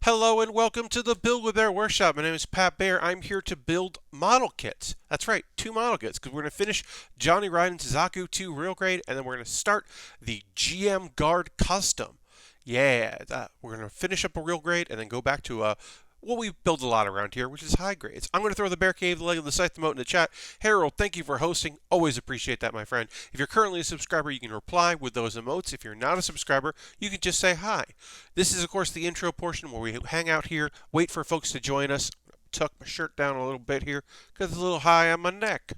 Hello and welcome to the Build with Baer Workshop. My name is Pat Baer. I'm here to build model kits. That's right, 2 model kits, because we're going to finish Johnny Ryden's Zaku II real grade, and then we're going to start the GM Guard Custom. Yeah, we're going to finish up a real grade and then go back to what we build a lot around here, which is high grades. I'm going to throw the Bear Cave, the leg of the scythe emote in the chat. Harold, thank you for hosting. Always appreciate that, my friend. If you're currently a subscriber, you can reply with those emotes. If you're not a subscriber, you can just say hi. This is, of course, the intro portion where we hang out here, wait for folks to join us. Tuck my shirt down a little bit here because it's a little high on my neck.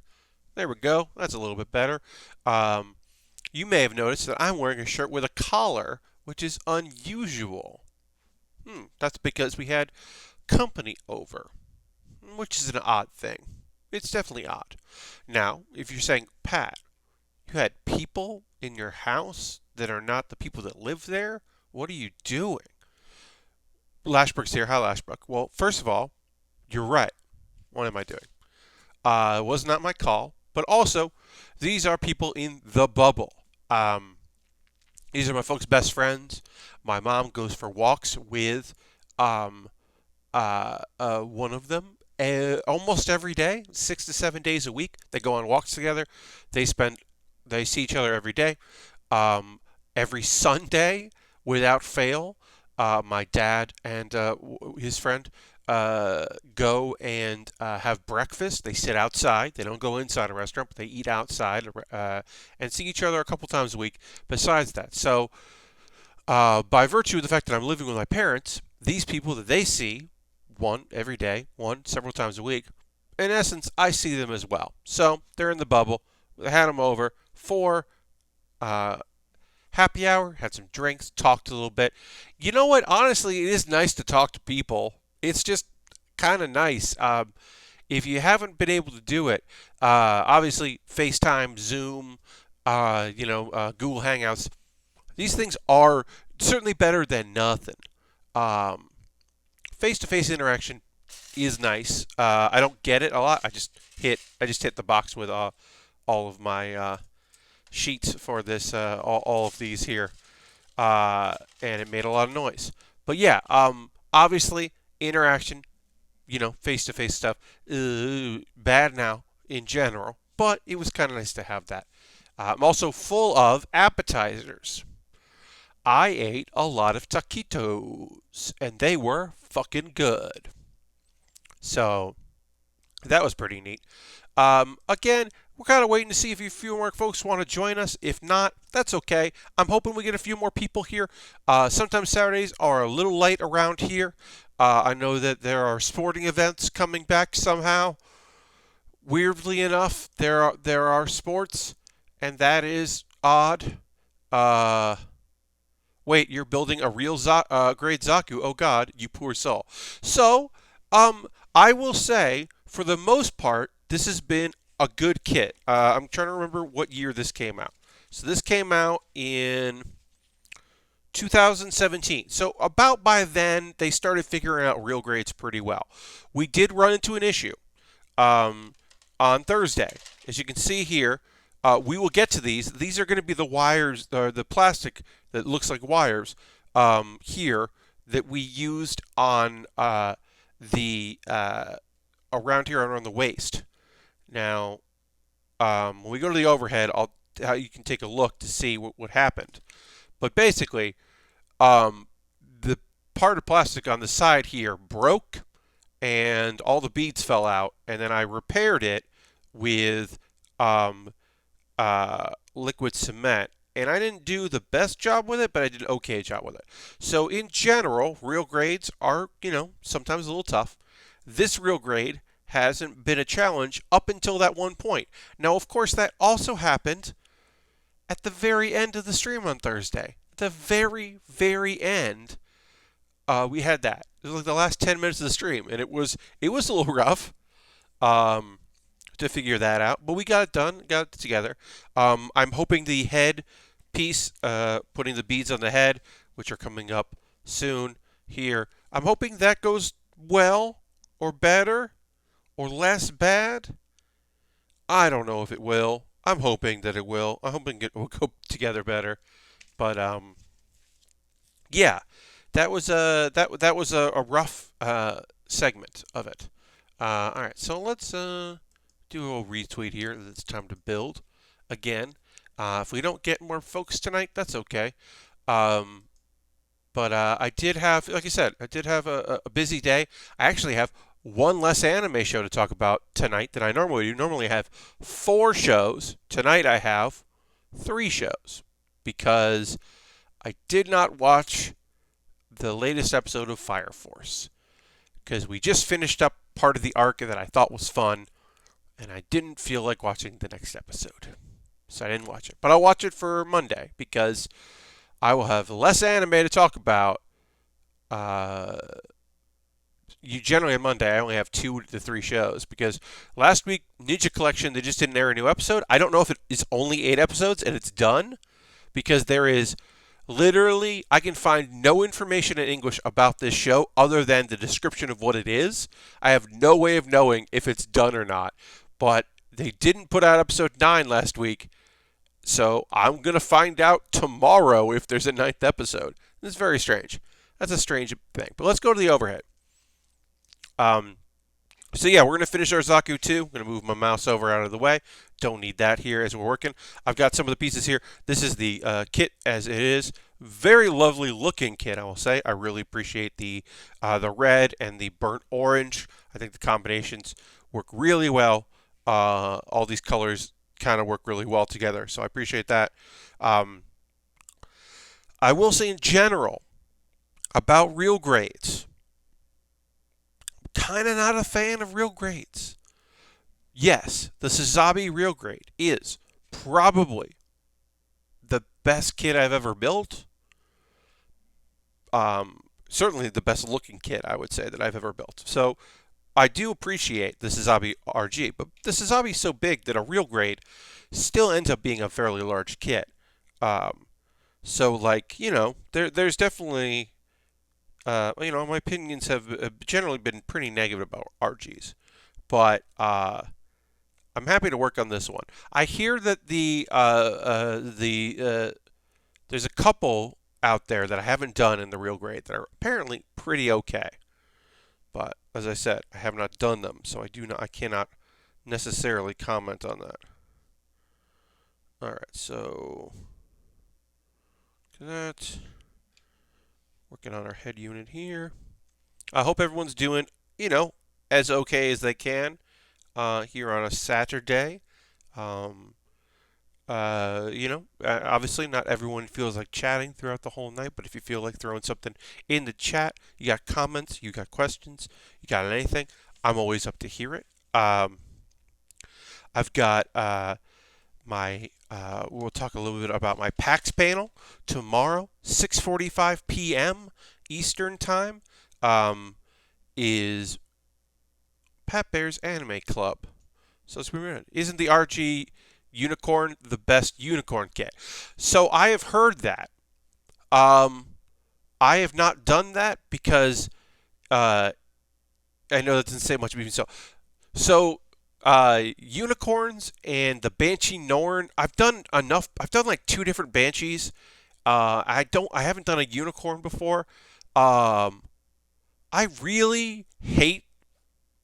There we go. That's a little bit better. You may have noticed that I'm wearing a shirt with a collar, which is unusual. That's because we had company over, which is an odd thing. It's definitely odd. Now, if you're saying, Pat, you had people in your house that are not the people that live there, what are you doing? Lashbrook's here. Hi, Lashbrook. Well, first of all, you're right. What am I doing? It was not my call, but also, these are people in the bubble. These are my folks' best friends. My mom goes for walks with one of them almost every day, 6 to 7 days a week. They go on walks together. They see each other every day. Every Sunday, without fail, my dad and his friend go and have breakfast. They sit outside. They don't go inside a restaurant, but they eat outside and see each other a couple times a week. Besides that, so by virtue of the fact that I'm living with my parents, these people that they see, one every day, one several times a week, in essence, I see them as well. So they're in the bubble. I had them over for happy hour, had some drinks, talked a little bit. You know what? Honestly, it is nice to talk to people. It's just kind of nice. If you haven't been able to do it, obviously FaceTime, Zoom, Google Hangouts, these things are certainly better than nothing. Um, Face-to-face interaction is nice. I don't get it a lot. I just hit the box with all of my sheets for this, all of these here, and it made a lot of noise. But yeah, obviously interaction, face-to-face stuff, bad now in general. But it was kind of nice to have that. I'm also full of appetizers. I ate a lot of taquitos, and they were fucking good. So that was pretty neat. Again, we're kind of waiting to see if a few more folks want to join us. If not, that's okay. I'm hoping we get a few more people here. Sometimes Saturdays are a little light around here. I know that there are sporting events coming back somehow. Weirdly enough, there are sports, and that is odd. Uh, Wait, you're building a real grade Zaku. Oh God, you poor soul. So, I will say, for the most part, this has been a good kit. I'm trying to remember what year this came out. So this came out in 2017. So about by then, they started figuring out real grades pretty well. We did run into an issue um, on Thursday. As you can see here, we will get to these. These are going to be the wires, the plastic that looks like wires here that we used on the around here around the waist. Now, when we go to the overhead, you can take a look to see what happened. But basically, the part of plastic on the side here broke, and all the beads fell out, and then I repaired it with liquid cement. And I didn't do the best job with it, but I did an okay job with it. So in general, real grades are, sometimes a little tough. This real grade hasn't been a challenge up until that one point. Now, of course, that also happened at the very end of the stream on Thursday. At the very, very end, we had that. It was like the last 10 minutes of the stream, and it was a little rough. To figure that out, but we got it done, got it together. I'm hoping the head piece, putting the beads on the head, which are coming up soon here, I'm hoping that goes well, or better, or less bad. I don't know if it will. I'm hoping that it will. I'm hoping it will go together better. But yeah, that was a rough segment of it. All right, so let's do a retweet here. It's time to build again. If we don't get more folks tonight, that's okay. Um, but I did have, like I said, I did have a busy day. I actually have one less anime show to talk about tonight than I normally do. Normally I have 4 shows. Tonight I have 3 shows because I did not watch the latest episode of Fire Force because we just finished up part of the arc that I thought was fun, and I didn't feel like watching the next episode. So I didn't watch it. But I'll watch it for Monday because I will have less anime to talk about. Uh, you generally on Monday I only have 2 to 3 shows because last week Ninja Collection they just didn't air a new episode. I don't know if it is only 8 episodes and it's done because there is literally I can find no information in English about this show other than the description of what it is. I have no way of knowing if it's done or not. But they didn't put out episode 9 last week, so I'm going to find out tomorrow if there's a 9th episode. This is very strange. That's a strange thing. But let's go to the overhead. Um, so yeah, we're going to finish our Zaku II. I'm going to move my mouse over out of the way. Don't need that here as we're working. I've got some of the pieces here. This is the kit as it is. Very lovely looking kit, I will say. I really appreciate the red and the burnt orange. I think the combinations work really well. All these colors kind of work really well together, so I appreciate that. I will say in general about real grades, kind of not a fan of real grades. Yes, the Sazabi real grade is probably the best kit I've ever built. Certainly the best looking kit I would say that I've ever built. So I do appreciate the Sazabi RG, but the Sazabi is so big that a real grade still ends up being a fairly large kit. So like there's definitely my opinions have generally been pretty negative about RGs, but I'm happy to work on this one. I hear that there's a couple out there that I haven't done in the real grade that are apparently pretty okay. But as I said, I have not done them, so I cannot necessarily comment on that. All right, so that working on our head unit here. I hope everyone's doing, as okay as they can here on a Saturday. Obviously not everyone feels like chatting throughout the whole night, but if you feel like throwing something in the chat, you got comments, you got questions, you got anything, I'm always up to hear it. I've got we'll talk a little bit about my PAX panel tomorrow, 6:45 p.m. Eastern Time, is Pat Bear's Anime Club. So it's weird. Isn't the RG Unicorn the best unicorn kit? So I have heard that. I have not done that because I know that doesn't say much about me. So unicorns and the Banshee Norn. I've done enough. I've done like 2 different Banshees. I haven't done a unicorn before. I really hate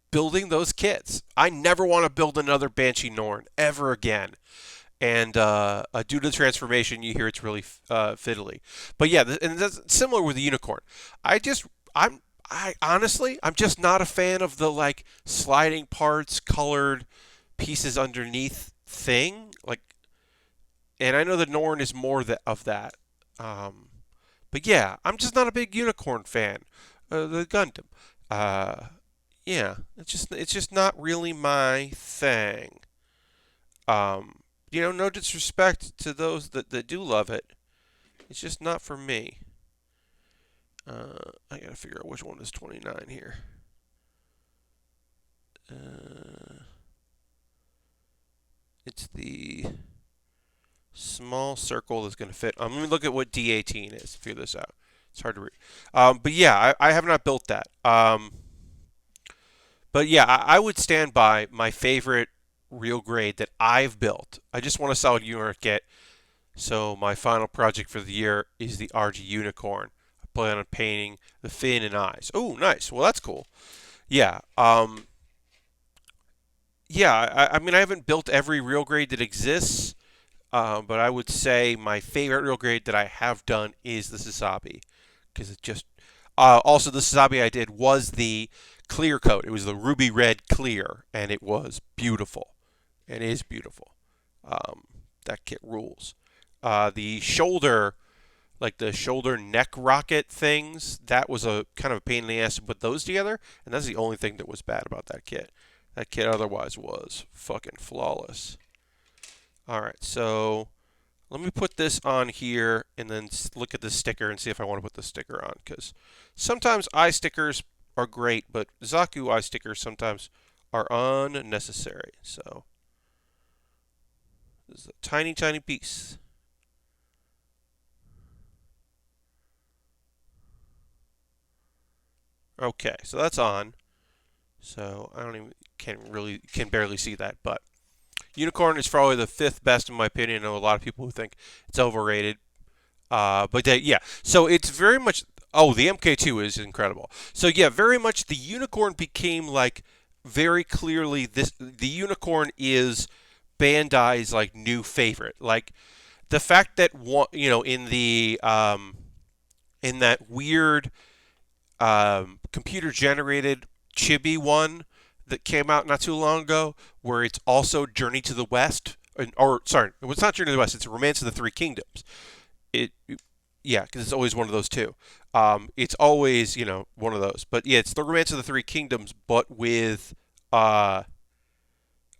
building those kits. I never want to build another Banshee Norn ever again. And due to the transformation, you hear it's really fiddly. But yeah, and that's similar with the unicorn. I'm just not a fan of the like sliding parts, colored pieces underneath thing. Like, and I know the Norn is more of that. But yeah, I'm just not a big unicorn fan. The Gundam. Yeah, it's just not really my thing. No disrespect to those that do love it. It's just not for me. I gotta figure out which one is 29 here. It's the small circle that's going to fit. Let me look at what D18 is to figure this out. It's hard to read. But yeah, I have not built that. But yeah, I would stand by my favorite real grade that I've built. I just want a solid unit kit. So my final project for the year is the RG Unicorn. plan on painting the fin and eyes. Oh, nice. Well, that's cool. Yeah. Yeah. I mean, I haven't built every real grade that exists, but I would say my favorite real grade that I have done is the Sasabi, because it just. Also, the Sasabi I did was the clear coat. It was the ruby red clear, and it was beautiful. It is beautiful. Um, that kit rules. The shoulder, like the shoulder neck rocket things, that was a kind of a pain in the ass to put those together, and that's the only thing that was bad about that kit. That kit otherwise was fucking flawless. All right, so let me put this on here and then look at the sticker and see if I want to put the sticker on, because sometimes eye stickers are great, but Zaku eye stickers sometimes are unnecessary. So this is a tiny, tiny piece. Okay, so that's on. So I don't even can barely see that, but Unicorn is probably the fifth best in my opinion. I know a lot of people who think it's overrated. Yeah, so it's very much. Oh, the MK2 is incredible. So yeah, very much the Unicorn became like very clearly this. The Unicorn is Bandai's like new favorite. Like the fact that in that weird computer generated chibi one that came out not too long ago, where it's also Journey to the West, or sorry, it's not Journey to the West. It's Romance of the Three Kingdoms. It, yeah, because it's always one of those two. It's always one of those. But yeah, it's the Romance of the Three Kingdoms, but with uh,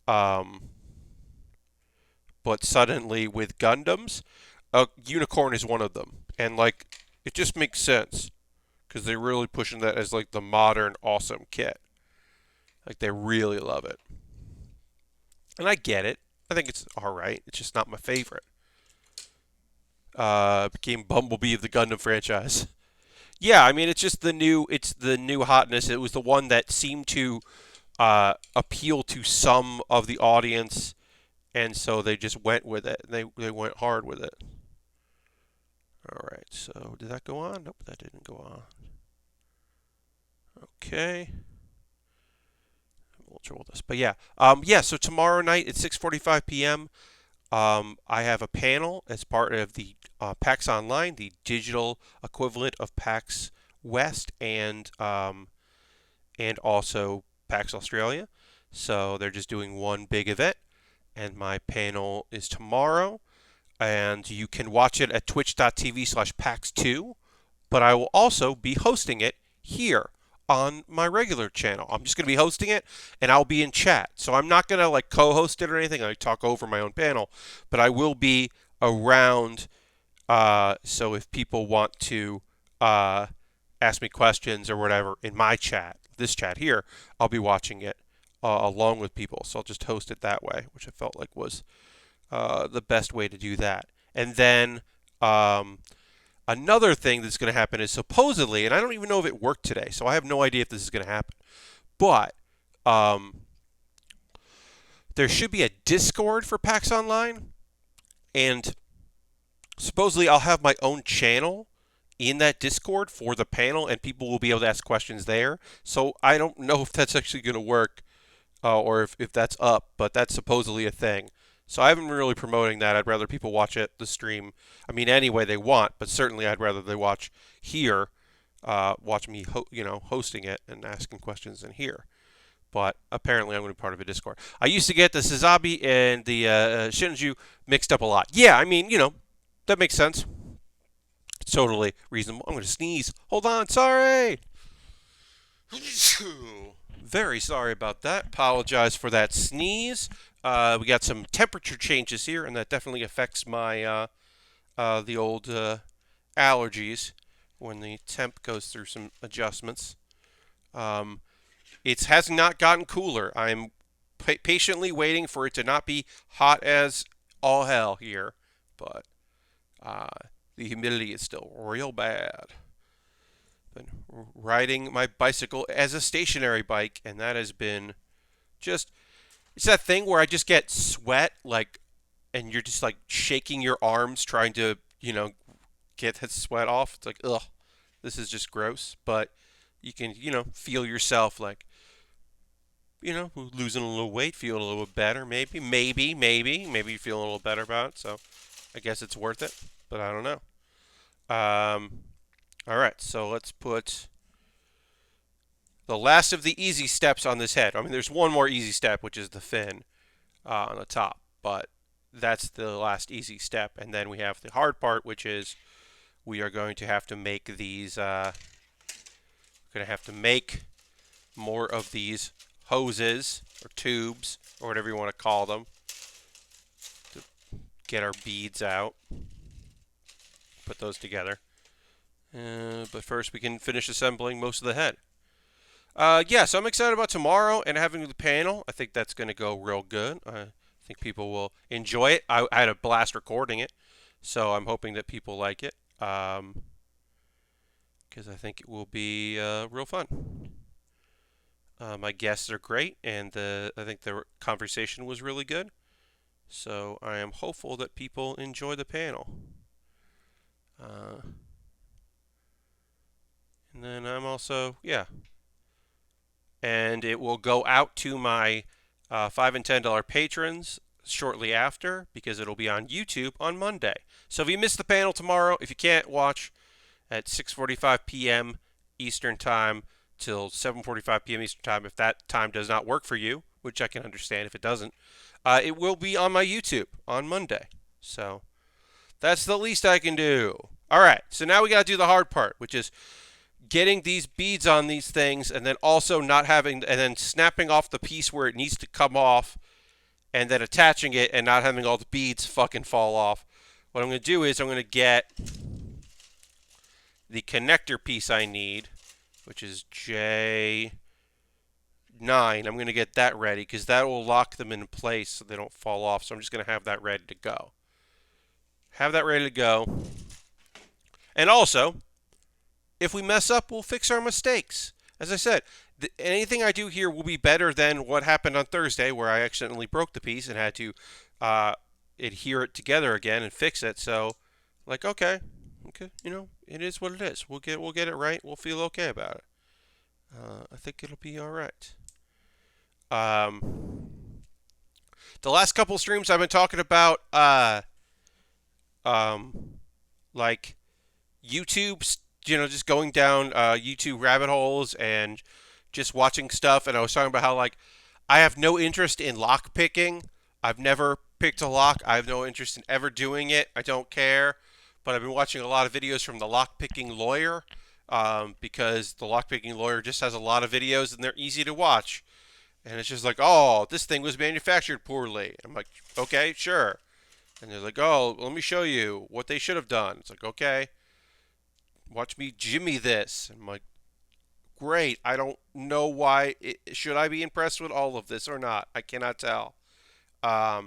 um, but suddenly with Gundams. Unicorn is one of them, and like it just makes sense because they're really pushing that as like the modern awesome kit. Like they really love it, and I get it. I think it's all right. It's just not my favorite. Became Bumblebee of the Gundam franchise. Yeah, I mean it's the new hotness. It was the one that seemed to appeal to some of the audience, and so they just went with it. They went hard with it. All right, so did that go on? Nope, that didn't go on. Okay. We'll trouble this. But yeah. Yeah, so tomorrow night at 6:45 p.m., I have a panel as part of the PAX Online, the digital equivalent of PAX West and also PAX Australia. So they're just doing one big event, and my panel is tomorrow, and you can watch it at twitch.tv/PAX2, but I will also be hosting it here on my regular channel. I'm just going to be hosting it, and I'll be in chat. So I'm not going to like co-host it or anything. I talk over my own panel, but I will be around. So if people want to ask me questions or whatever in my chat, this chat here, I'll be watching it along with people. So I'll just host it that way, which I felt like was the best way to do that. And then another thing that's going to happen is supposedly, and I don't even know if it worked today, so I have no idea if this is going to happen, but there should be a Discord for PAX Online, and supposedly I'll have my own channel in that Discord for the panel, and people will be able to ask questions there. So I don't know if that's actually going to work or if that's up, but that's supposedly a thing. So I haven't been really promoting that. I'd rather people watch it, the stream. I mean, any way they want, but certainly I'd rather they watch here, watch me, hosting it and asking questions in here. But apparently I'm going to be part of a Discord. I used to get the Sazabi and the Shinju mixed up a lot. Yeah, I mean, that makes sense. It's totally reasonable. I'm going to sneeze. Hold on. Sorry. Very sorry about that. Apologize for that sneeze. We got some temperature changes here, and that definitely affects my the old allergies when the temp goes through some adjustments. It has not gotten cooler. I'm patiently waiting for it to not be hot as all hell here, but the humidity is still real bad. Been riding my bicycle as a stationary bike, and that has been just, it's that thing where I just get sweat, like, and you're just like shaking your arms trying to, get that sweat off. It's like, ugh, This is just gross, but you can, feel yourself like, losing a little weight, feeling a little bit better, maybe you're feeling a little better about it. So I guess it's worth it, but I don't know. All right, so let's put the last of the easy steps on this head. I mean, there's one more easy step, which is the fin on the top, but that's the last easy step. And then we have the hard part, which is we are going to have to make these, we're going to have to make more of these hoses or tubes or whatever you want to call them to get our beads out. Put those together. But first we can finish assembling most of the head. Yeah, so I'm excited about tomorrow and having the panel. I think that's going to go real good. I think people will enjoy it. I had a blast recording it, so I'm hoping that people like it because I think it will be real fun. My guests are great, and I think the conversation was really good. So I am hopeful that people enjoy the panel. And then I'm also, yeah. And it will go out to my $5 and $10 patrons shortly after because it'll be on YouTube on Monday. So if you miss the panel tomorrow, if you can't watch at 6:45 p.m. Eastern Time till 7:45 p.m. Eastern Time, if that time does not work for you, which I can understand if it doesn't, it will be on my YouTube on Monday. So that's the least I can do. All right, so now we got to do the hard part, which is getting these beads on these things and then also not having, and then snapping off the piece where it needs to come off and then attaching it and not having all the beads fucking fall off. What I'm going to do is I'm going to get the connector piece I need, which is J9. I'm going to get that ready because that will lock them in place so they don't fall off. So I'm just going to have that ready to go. Have that ready to go. And also, if we mess up, we'll fix our mistakes. As I said, anything I do here will be better than what happened on Thursday where I accidentally broke the piece and had to adhere it together again and fix it. So, like, okay, it is what it is. We'll get it right. We'll feel okay about it. I think it'll be all right. The last couple streams I've been talking about, like YouTube, just going down YouTube rabbit holes and just watching stuff. And I was talking about how, like, I have no interest in lock picking. I've never picked a lock. I have no interest in ever doing it. I don't care. But I've been watching a lot of videos from the lock picking lawyer because the lock picking lawyer just has a lot of videos and they're easy to watch. And it's just like, oh, this thing was manufactured poorly. I'm like, okay, sure. And they're like, oh, let me show you what they should have done. It's like, okay, watch me jimmy this. I'm like, great. I don't know why. Should I be impressed with all of this or not? I cannot tell. But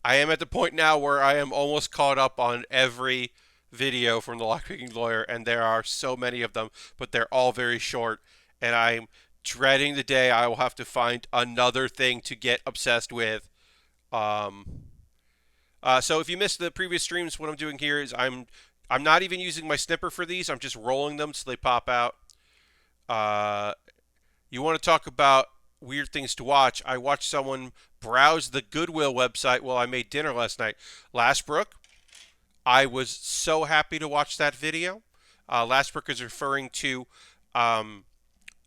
I am at the point now where I am almost caught up on every video from the lockpicking lawyer, and there are so many of them, but they're all very short, and I'm dreading the day I will have to find another thing to get obsessed with. So if you missed the previous streams, what I'm doing here is I'm not even using my snipper for these. I'm just rolling them so they pop out. You want to talk about weird things to watch? I watched someone browse the Goodwill website while I made dinner last night. Lastbrook, I was so happy to watch that video. Lastbrook is referring to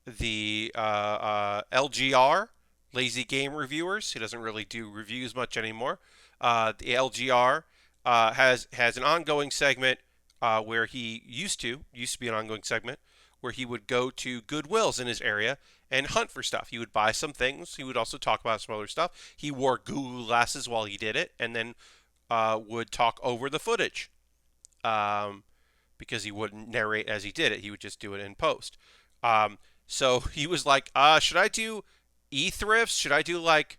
the LGR, Lazy Game Reviewers. He doesn't really do reviews much anymore. The LGR has an ongoing segment where he used to be an ongoing segment where he would go to Goodwills in his area and hunt for stuff. He would buy some things. He would also talk about some other stuff. He wore Google glasses while he did it, and then would talk over the footage because he wouldn't narrate as he did it. He would just do it in post. So he was like, should I do e-thrifts? Should I do like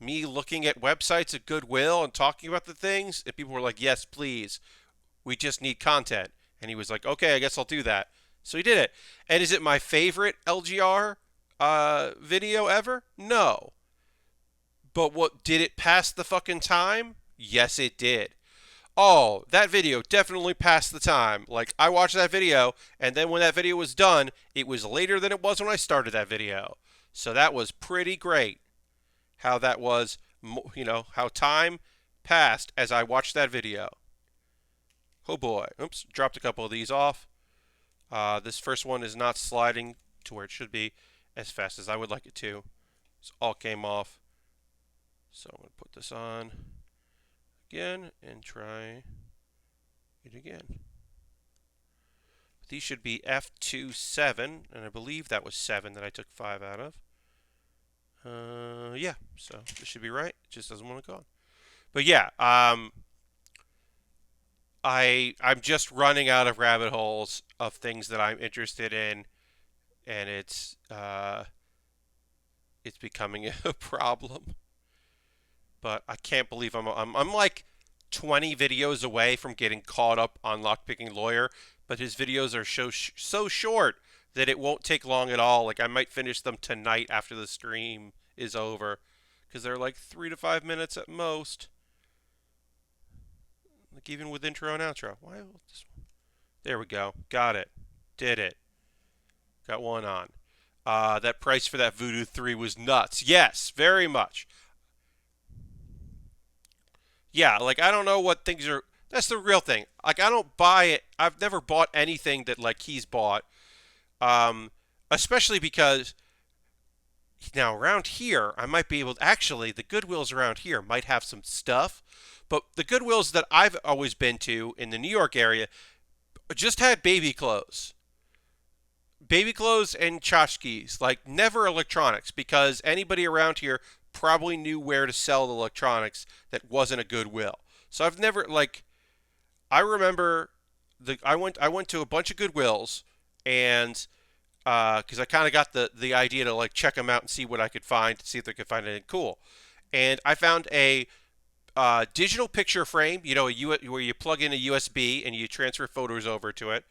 me looking at websites at Goodwill and talking about the things? And people were like, yes, please. We just need content. And he was like, okay, I guess I'll do that. So he did it. And is it my favorite LGR video ever? No. But what did it pass the fucking time? Yes, it did. Oh, that video definitely passed the time. Like, I watched that video, and then when that video was done, it was later than it was when I started that video. So that was pretty great. How that was, how time passed as I watched that video. Oh boy. Oops, dropped a couple of these off. This first one is not sliding to where it should be as fast as I would like it to. This all came off. So I'm going to put this on again and try it again. These should be F27, and I believe that was 7 that I took 5 out of. Yeah, so this should be right. It just doesn't want to go on. But yeah, I'm just running out of rabbit holes of things that I'm interested in, and it's becoming a problem. But I can't believe I'm like 20 videos away from getting caught up on Lockpicking Lawyer, but his videos are so short that it won't take long at all. Like I might finish them tonight after the stream is over, because they're like 3 to 5 minutes at most. Like even with intro and outro. Why this one? There we go. Got it. Did it. Got one on. That price for that Voodoo 3 was nuts. Yes, very much. Yeah, like I don't know what things are. That's the real thing. Like I don't buy it. I've never bought anything that like he's bought. Um, Especially because now around here I might be able to, actually the Goodwills around here might have some stuff, but the Goodwills that I've always been to in the New York area just had baby clothes and tchotchkes, like never electronics, because anybody around here probably knew where to sell the electronics that wasn't a Goodwill. So I've never like I remember I went to a bunch of Goodwills and because I kind of got the idea to like check them out and see what I could find to see if I could find anything cool. And I found a digital picture frame, where you plug in a USB and you transfer photos over to it,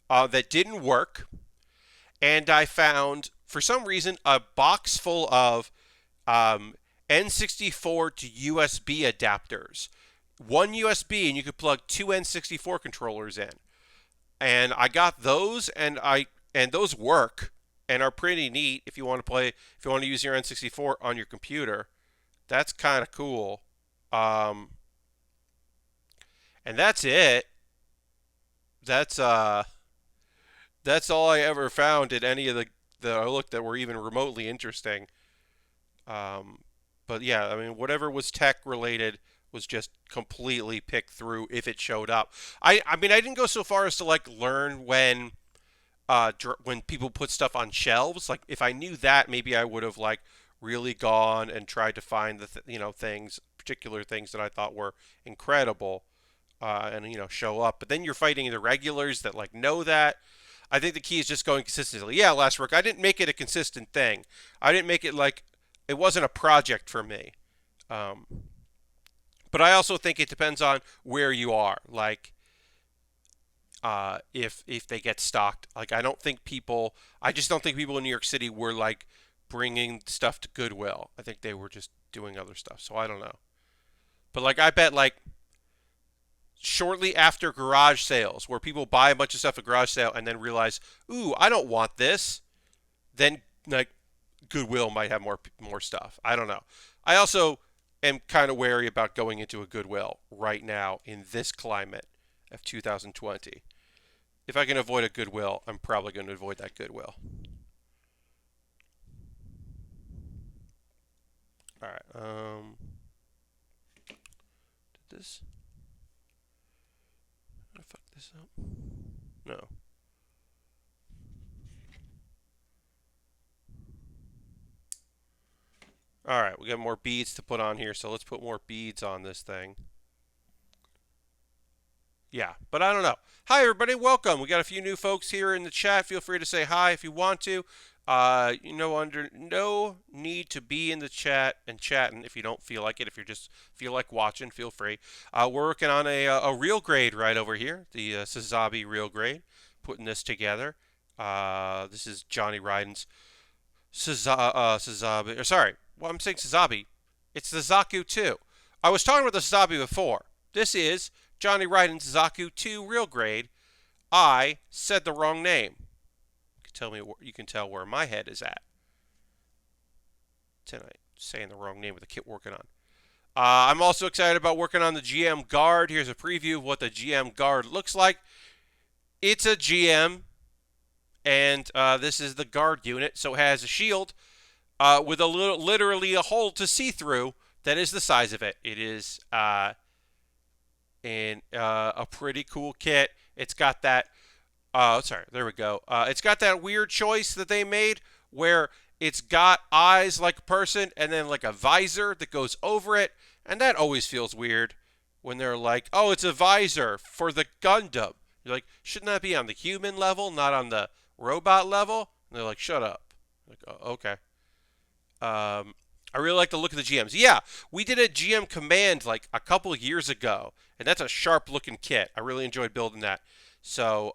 that didn't work. And I found, for some reason, a box full of N64 to USB adapters. One USB, and you could plug two N64 controllers in. And I got those, and those work and are pretty neat if you want to play, if you want to use your N64 on your computer. That's kind of cool. Um, and that's it. That's that's all I ever found in any of the that I looked that were even remotely interesting. Um, but yeah, I mean, whatever was tech related was just completely picked through if it showed up. I mean, I didn't go so far as to like learn when people put stuff on shelves. Like if I knew that, maybe I would have like really gone and tried to find things, particular things that I thought were incredible, and show up. But then you're fighting the regulars that like know that. I think the key is just going consistently. Yeah, last work. I didn't make it a consistent thing. I didn't make it like it wasn't a project for me. Um, but I also think it depends on where you are. Like if they get stocked. Like I just don't think people in New York City were like bringing stuff to Goodwill. I think they were just doing other stuff. So I don't know. But like I bet like shortly after garage sales, where people buy a bunch of stuff at garage sale and then realize, ooh, I don't want this, then like Goodwill might have more stuff. I don't know. I also am kind of wary about going into a Goodwill right now in this climate of 2020. If I can avoid a Goodwill, I'm probably going to avoid that Goodwill. All right. Did this? Did I fuck this up? No. All right, we got more beads to put on here, so let's put more beads on this thing. Yeah, but I don't know. Hi, everybody. Welcome. We got a few new folks here in the chat. Feel free to say hi if you want to. Under no need to be in the chat and chatting if you don't feel like it. If you just feel like watching, feel free. We're working on a real grade right over here, the Sazabi real grade. Putting this together. This is Johnny Ryden's Sazabi. Sorry, well, I'm saying Sazabi. It's the Zaku II. I was talking about the Sazabi before. This is Johnny Ryden's Zaku II real grade. I said the wrong name. You can tell where my head is at tonight, saying the wrong name with the kit working on. I'm also excited about working on the GM Guard. Here's a preview of what the GM Guard looks like. It's a GM, and this is the Guard unit, so it has a shield with literally a hole to see through. That is the size of it. It is a pretty cool kit. It's got that. There we go. It's got that weird choice that they made where it's got eyes like a person and then like a visor that goes over it, and that always feels weird when they're like, "Oh, it's a visor for the Gundam." You're like, "Shouldn't that be on the human level, not on the robot level?" And they're like, "Shut up." I'm like, oh, okay. I really like the look of the GMs. Yeah, we did a GM Command like a couple of years ago, and that's a sharp looking kit. I really enjoyed building that. So,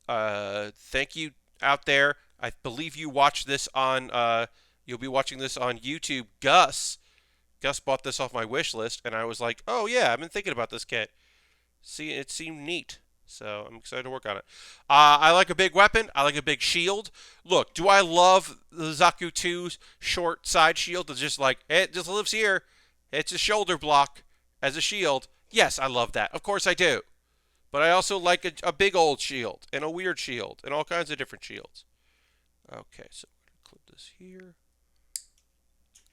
thank you out there. I believe you watched this on, you'll be watching this on YouTube. Gus bought this off my wish list, and I was like, oh yeah, I've been thinking about this kit. See, it seemed neat. So I'm excited to work on it. I like a big weapon. I like a big shield. Look, do I love the Zaku II's short side shield that's just like, it just lives here. It's a shoulder block as a shield. Yes, I love that. Of course I do. But I also like a big old shield and a weird shield and all kinds of different shields. Okay, so I'm going to clip this here.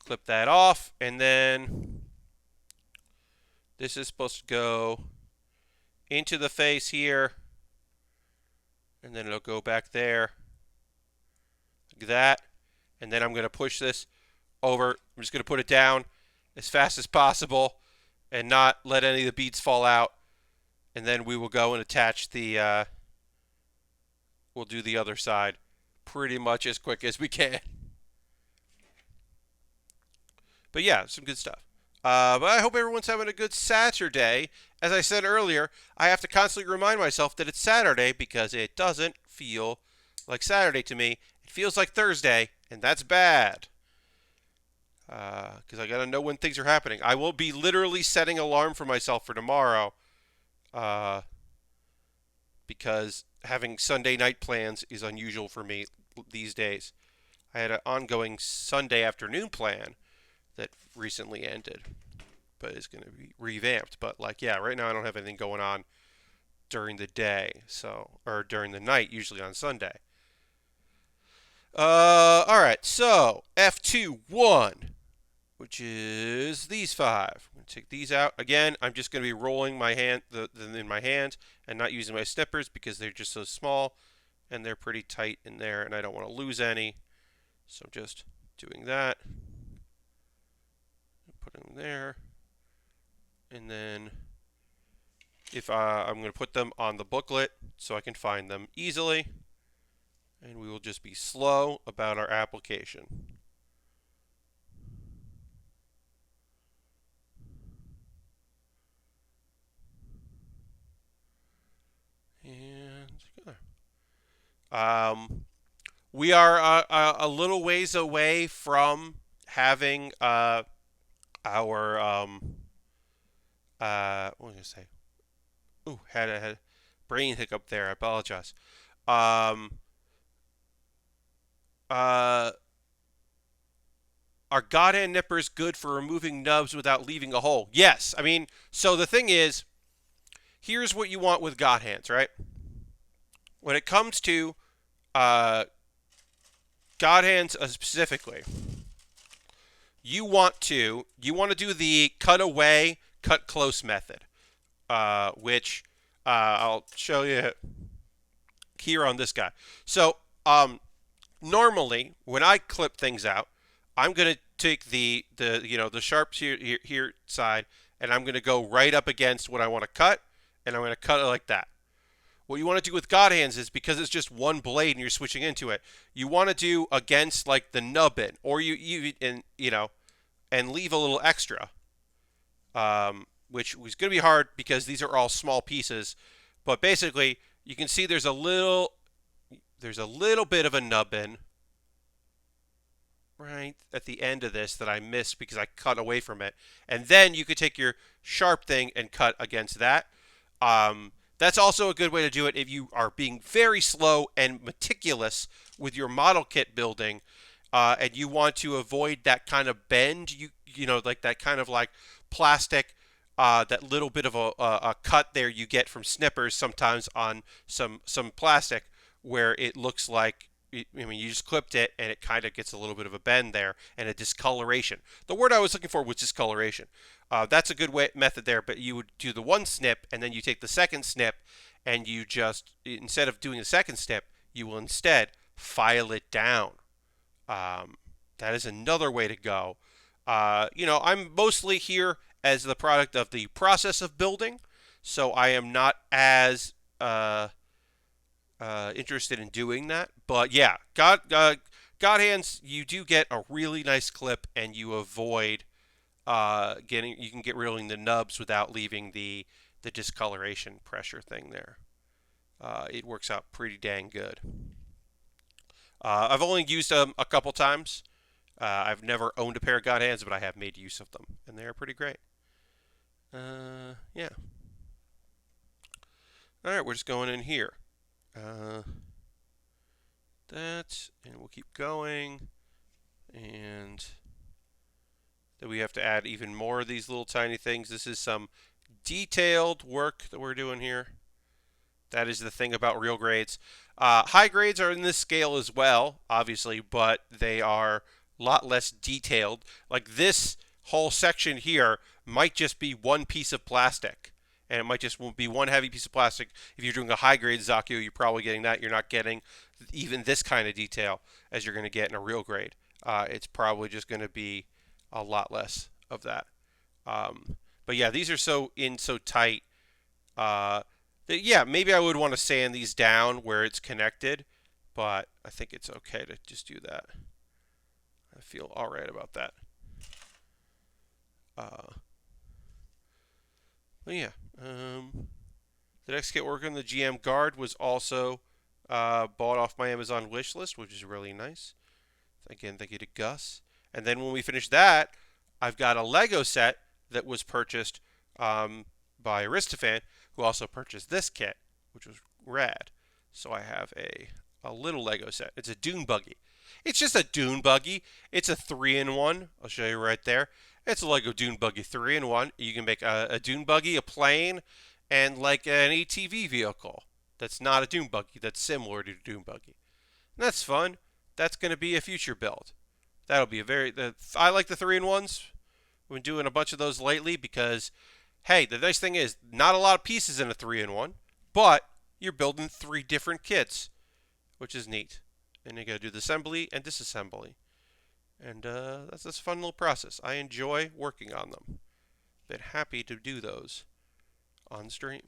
Clip that off, and then this is supposed to go into the face here, and then it'll go back there like that, and then I'm going to push this over. I'm just going to put it down as fast as possible and not let any of the beads fall out, and then we will go and attach the we'll do the other side pretty much as quick as we can. But yeah, some good stuff. But I hope everyone's having a good Saturday. As I said earlier, I have to constantly remind myself that it's Saturday because it doesn't feel like Saturday to me. It feels like Thursday, and that's bad. Because I got to know when things are happening. I will be literally setting an alarm for myself for tomorrow. Because having Sunday night plans is unusual for me these days. I had an ongoing Sunday afternoon plan that recently ended, but is going to be revamped. But like, yeah, right now I don't have anything going on during the day, or during the night, usually on Sunday. All right, so F2-1, which is these 5. I'm going to take these out. Again, I'm just going to be rolling my hand in my hand and not using my snippers because they're just so small and they're pretty tight in there, and I don't want to lose any. So I'm just doing that. Put them there, and then if I'm going to put them on the booklet so I can find them easily, and we will just be slow about our application. And we are a little ways away from having our what was I gonna say? Ooh, had a brain hiccup there. I apologize. Are God-hand nippers good for removing nubs without leaving a hole? Yes. I mean, so the thing is, here's what you want with God hands, right? When it comes to God hands specifically, you want to do the cut away, cut close method, which I'll show you here on this guy. So normally when I clip things out, I'm going to take the sharps here side, and I'm going to go right up against what I want to cut, and I'm going to cut it like that. What you want to do with God hands is, because it's just one blade and you're switching into it, you want to do against like the nubbin, or and leave a little extra, which was going to be hard because these are all small pieces. But basically, you can see there's a little bit of a nubbin right at the end of this that I missed because I cut away from it. And then you could take your sharp thing and cut against that. That's also a good way to do it if you are being very slow and meticulous with your model kit building, and you want to avoid that kind of bend. You know, like that kind of like plastic, that little bit of a cut there you get from snippers sometimes on some plastic where it looks like, I mean, you just clipped it and it kind of gets a little bit of a bend there and a discoloration. The word I was looking for was discoloration. That's a good method there, but you would do the one snip and then you take the second snip and you just, instead of doing the second snip, you will instead file it down. That is another way to go. I'm mostly here as the product of the process of building, so I am not as interested in doing that. But yeah, God hands, you do get a really nice clip, and you avoid you can get rid of the nubs without leaving the discoloration pressure thing there. It works out pretty dang good. I've only used them a couple times. I've never owned a pair of God hands, but I have made use of them, and they are pretty great. Yeah. All right, we're just going in here. And we'll keep going. And then we have to add even more of these little tiny things. This is some detailed work that we're doing here. That is the thing about real grades. High grades are in this scale as well, obviously, but they are a lot less detailed. Like this whole section here might just be one piece of plastic, and it might just be one heavy piece of plastic. If you're doing a high grade Zaku, you're probably getting that. You're not getting even this kind of detail as you're going to get in a real grade. It's probably just going to be a lot less of that. But yeah, these are so tight. Yeah, maybe I would want to sand these down where it's connected, but I think it's okay to just do that. I feel all right about that. But yeah, the next kit working, the GM Guard, was also bought off my Amazon wish list, which is really nice. Again, thank you to Gus. And then when we finish that, I've got a Lego set that was purchased by Aristophan, who also purchased this kit, which was rad. So I have a little Lego set. It's a dune buggy. It's just a dune buggy. It's a 3-in-1. I'll show you right there. It's a Lego dune buggy 3-in-1. You can make a dune buggy, a plane, and like an ATV vehicle. That's not a dune buggy. That's similar to a dune buggy. And that's fun. That's going to be a future build. That'll be I like the 3-in-1s. We've been doing a bunch of those lately because, hey, the nice thing is not a lot of pieces in a 3-in-1, but you're building 3 different kits, which is neat. And you got to do the assembly and disassembly. And that's a fun little process. I enjoy working on them. Been happy to do those on stream.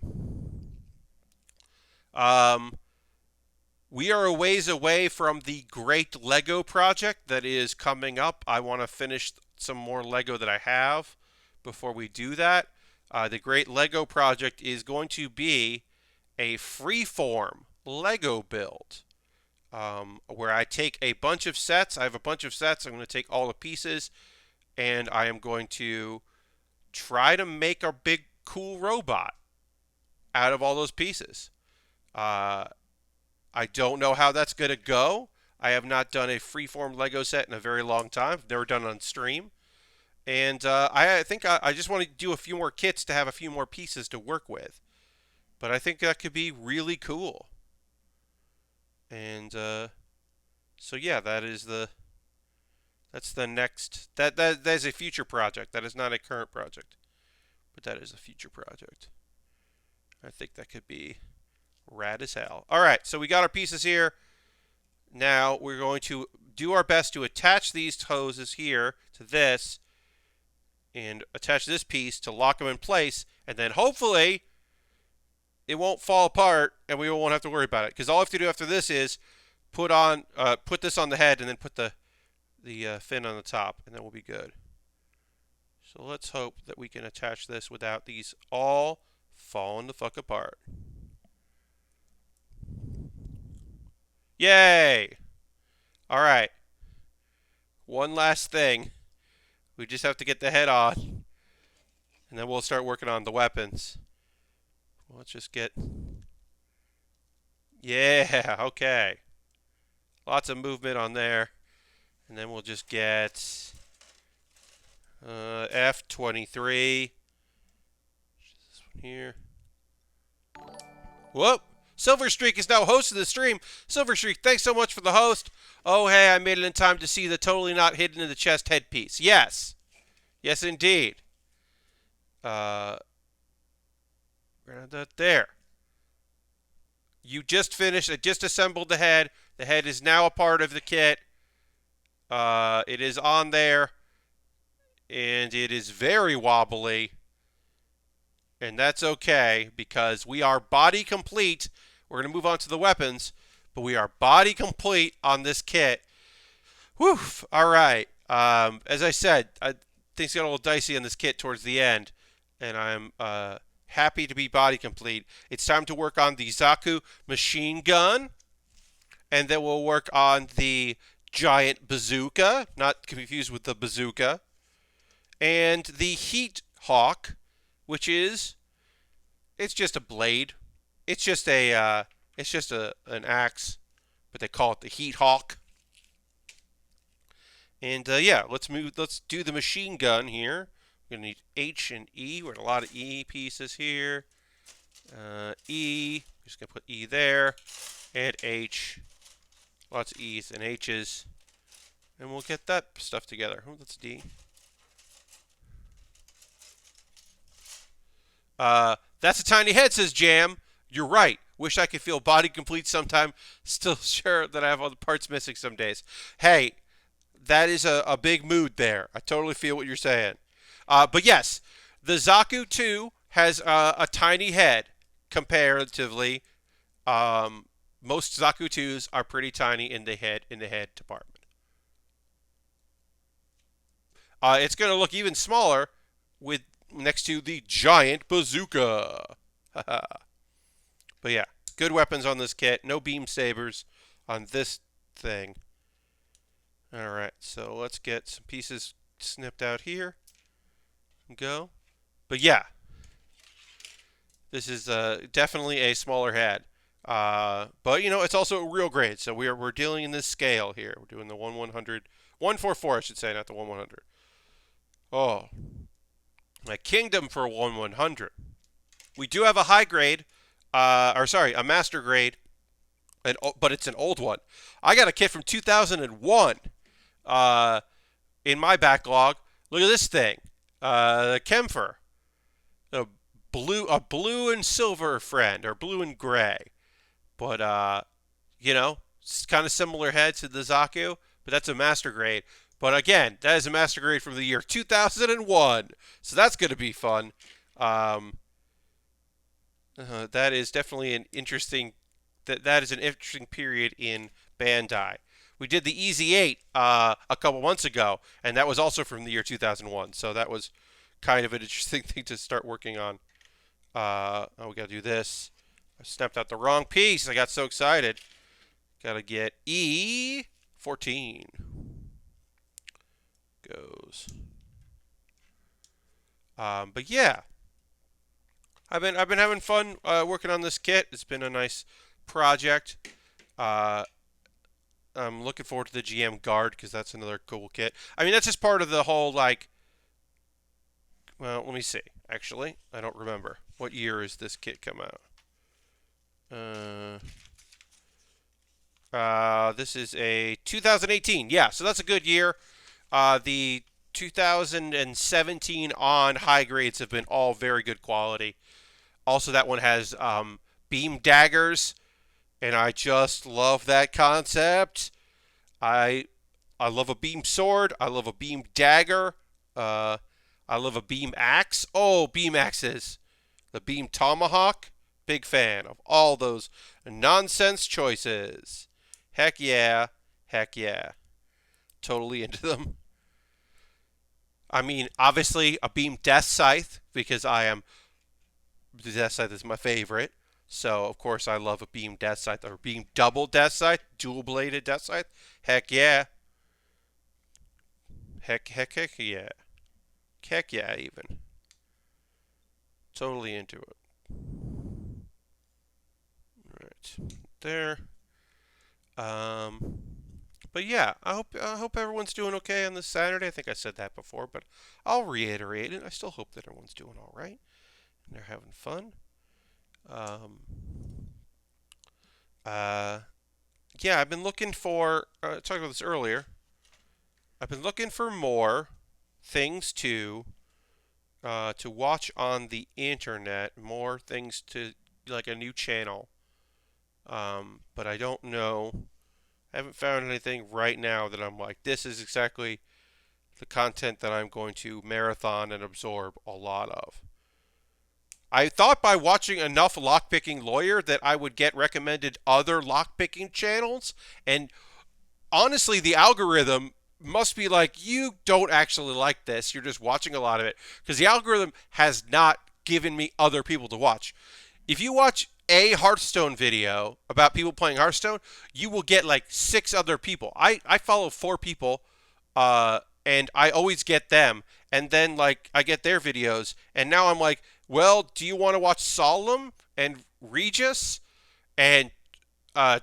We are a ways away from the great Lego project that is coming up. I want to finish some more Lego that I have before we do that. The great Lego project is going to be a freeform Lego build, where I take a bunch of sets. I have a bunch of sets. I'm going to take all the pieces, and I am going to try to make a big, cool robot out of all those pieces. I don't know how that's going to go. I have not done a freeform Lego set in a very long time. I've never done it on stream. And I think I just want to do a few more kits to have a few more pieces to work with. But I think that could be really cool. And so yeah, that's the next. That is a future project. That is not a current project, but that is a future project. I think that could be rad as hell. All right, so we got our pieces here. Now we're going to do our best to attach these hoses here to this and attach this piece to lock them in place, and then hopefully it won't fall apart and we won't have to worry about it, because all I have to do after this is put this on the head and then put the fin on the top, and then we'll be good. So let's hope that we can attach this without these all falling the fuck apart. Yay! All right. One last thing. We just have to get the head on, and then we'll start working on the weapons. Let's just get... Yeah, okay. Lots of movement on there. And then we'll just get F23. This one here. Whoop! Silver Streak is now hosting the stream. Silver Streak, thanks so much for the host. Oh, hey, I made it in time to see the totally not hidden in the chest headpiece. Yes. Yes, indeed. There. You just finished. I just assembled the head. The head is now a part of the kit. It is on there. And it is very wobbly. And that's okay because we are body complete. We're going to move on to the weapons. But we are body complete on this kit. Whew. All right. As I said, things got a little dicey on this kit towards the end. And I'm happy to be body complete. It's time to work on the Zaku machine gun. And then we'll work on the giant bazooka. Not confused with the bazooka. And the heat hawk, which is... It's just a blade. It's just an axe. But they call it the heat hawk. And yeah, let's do the machine gun here. We're going to need H and E. We're going a lot of E pieces here. E. Just going to put E there. And H. Lots of E's and H's. And we'll get that stuff together. Oh, that's D. That's a tiny head, says Jam. You're right. Wish I could feel body complete sometime. Still sure that I have all the parts missing some days. Hey, that is a big mood there. I totally feel what you're saying. But yes, the Zaku II has a tiny head comparatively. Most Zaku IIs are pretty tiny in the head department. It's going to look even smaller with next to the giant bazooka. But yeah, good weapons on this kit. No beam sabers on this thing. All right, so let's get some pieces snipped out here. Go. But yeah, this is definitely a smaller head. But you know, it's also a real grade, so we're dealing in this scale here. We're doing the 1/100, 144, I should say, not the 1/100. Oh, my kingdom for 1/100. We do have a high grade, a master grade, but it's an old one. I got a kit from 2001 in my backlog. Look at this thing, the Kempfer, a blue and silver friend, or blue and gray. But you know, it's kind of similar head to the Zaku, but that's a master grade. But again, that is a master grade from the year 2001, so that's going to be fun. That is definitely an interesting. That is an interesting period in Bandai. We did the Easy 8 a couple months ago, and that was also from the year 2001. So that was kind of an interesting thing to start working on. Oh, we got to do this. I snapped out the wrong piece. I got so excited. Got to get E14. Goes. But yeah, I've been having fun working on this kit. It's been a nice project. I'm looking forward to the GM Guard because that's another cool kit. I mean, that's just part of the whole like. Well, let me see. Actually, I don't remember what year is this kit come out. This is a 2018. Yeah, so that's a good year. The 2017 on high grades have been all very good quality. Also, that one has beam daggers, and I just love that concept. I love a beam sword. I love a beam dagger. I love a beam axe. Oh, beam axes. The beam tomahawk. Big fan of all those nonsense choices. Heck yeah. Heck yeah. Totally into them. I mean, obviously, a beam death scythe, because the death scythe is my favorite. So, of course, I love a beam death scythe, or beam double death scythe, dual-bladed death scythe. Heck yeah. Heck yeah. Heck yeah, even. Totally into it. Right there. Um, but yeah, I hope everyone's doing okay on this Saturday. I think I said that before, but I'll reiterate it. I still hope that everyone's doing all right and they're having fun. Um, uh, yeah, I've been looking for. Talked about this earlier. I've been looking for more things to watch on the internet, more things to like a new channel. But I don't know. I haven't found anything right now that I'm like, this is exactly the content that I'm going to marathon and absorb a lot of. I thought by watching enough lockpicking lawyer that I would get recommended other lockpicking channels, and honestly, the algorithm must be like, you don't actually like this. You're just watching a lot of it. Because the algorithm has not given me other people to watch. If you watch a Hearthstone video about people playing Hearthstone, you will get like 6 other people. I follow 4 people, and I always get them. And then, like, I get their videos. And now I'm like, well, do you want to watch Solemn and Regis and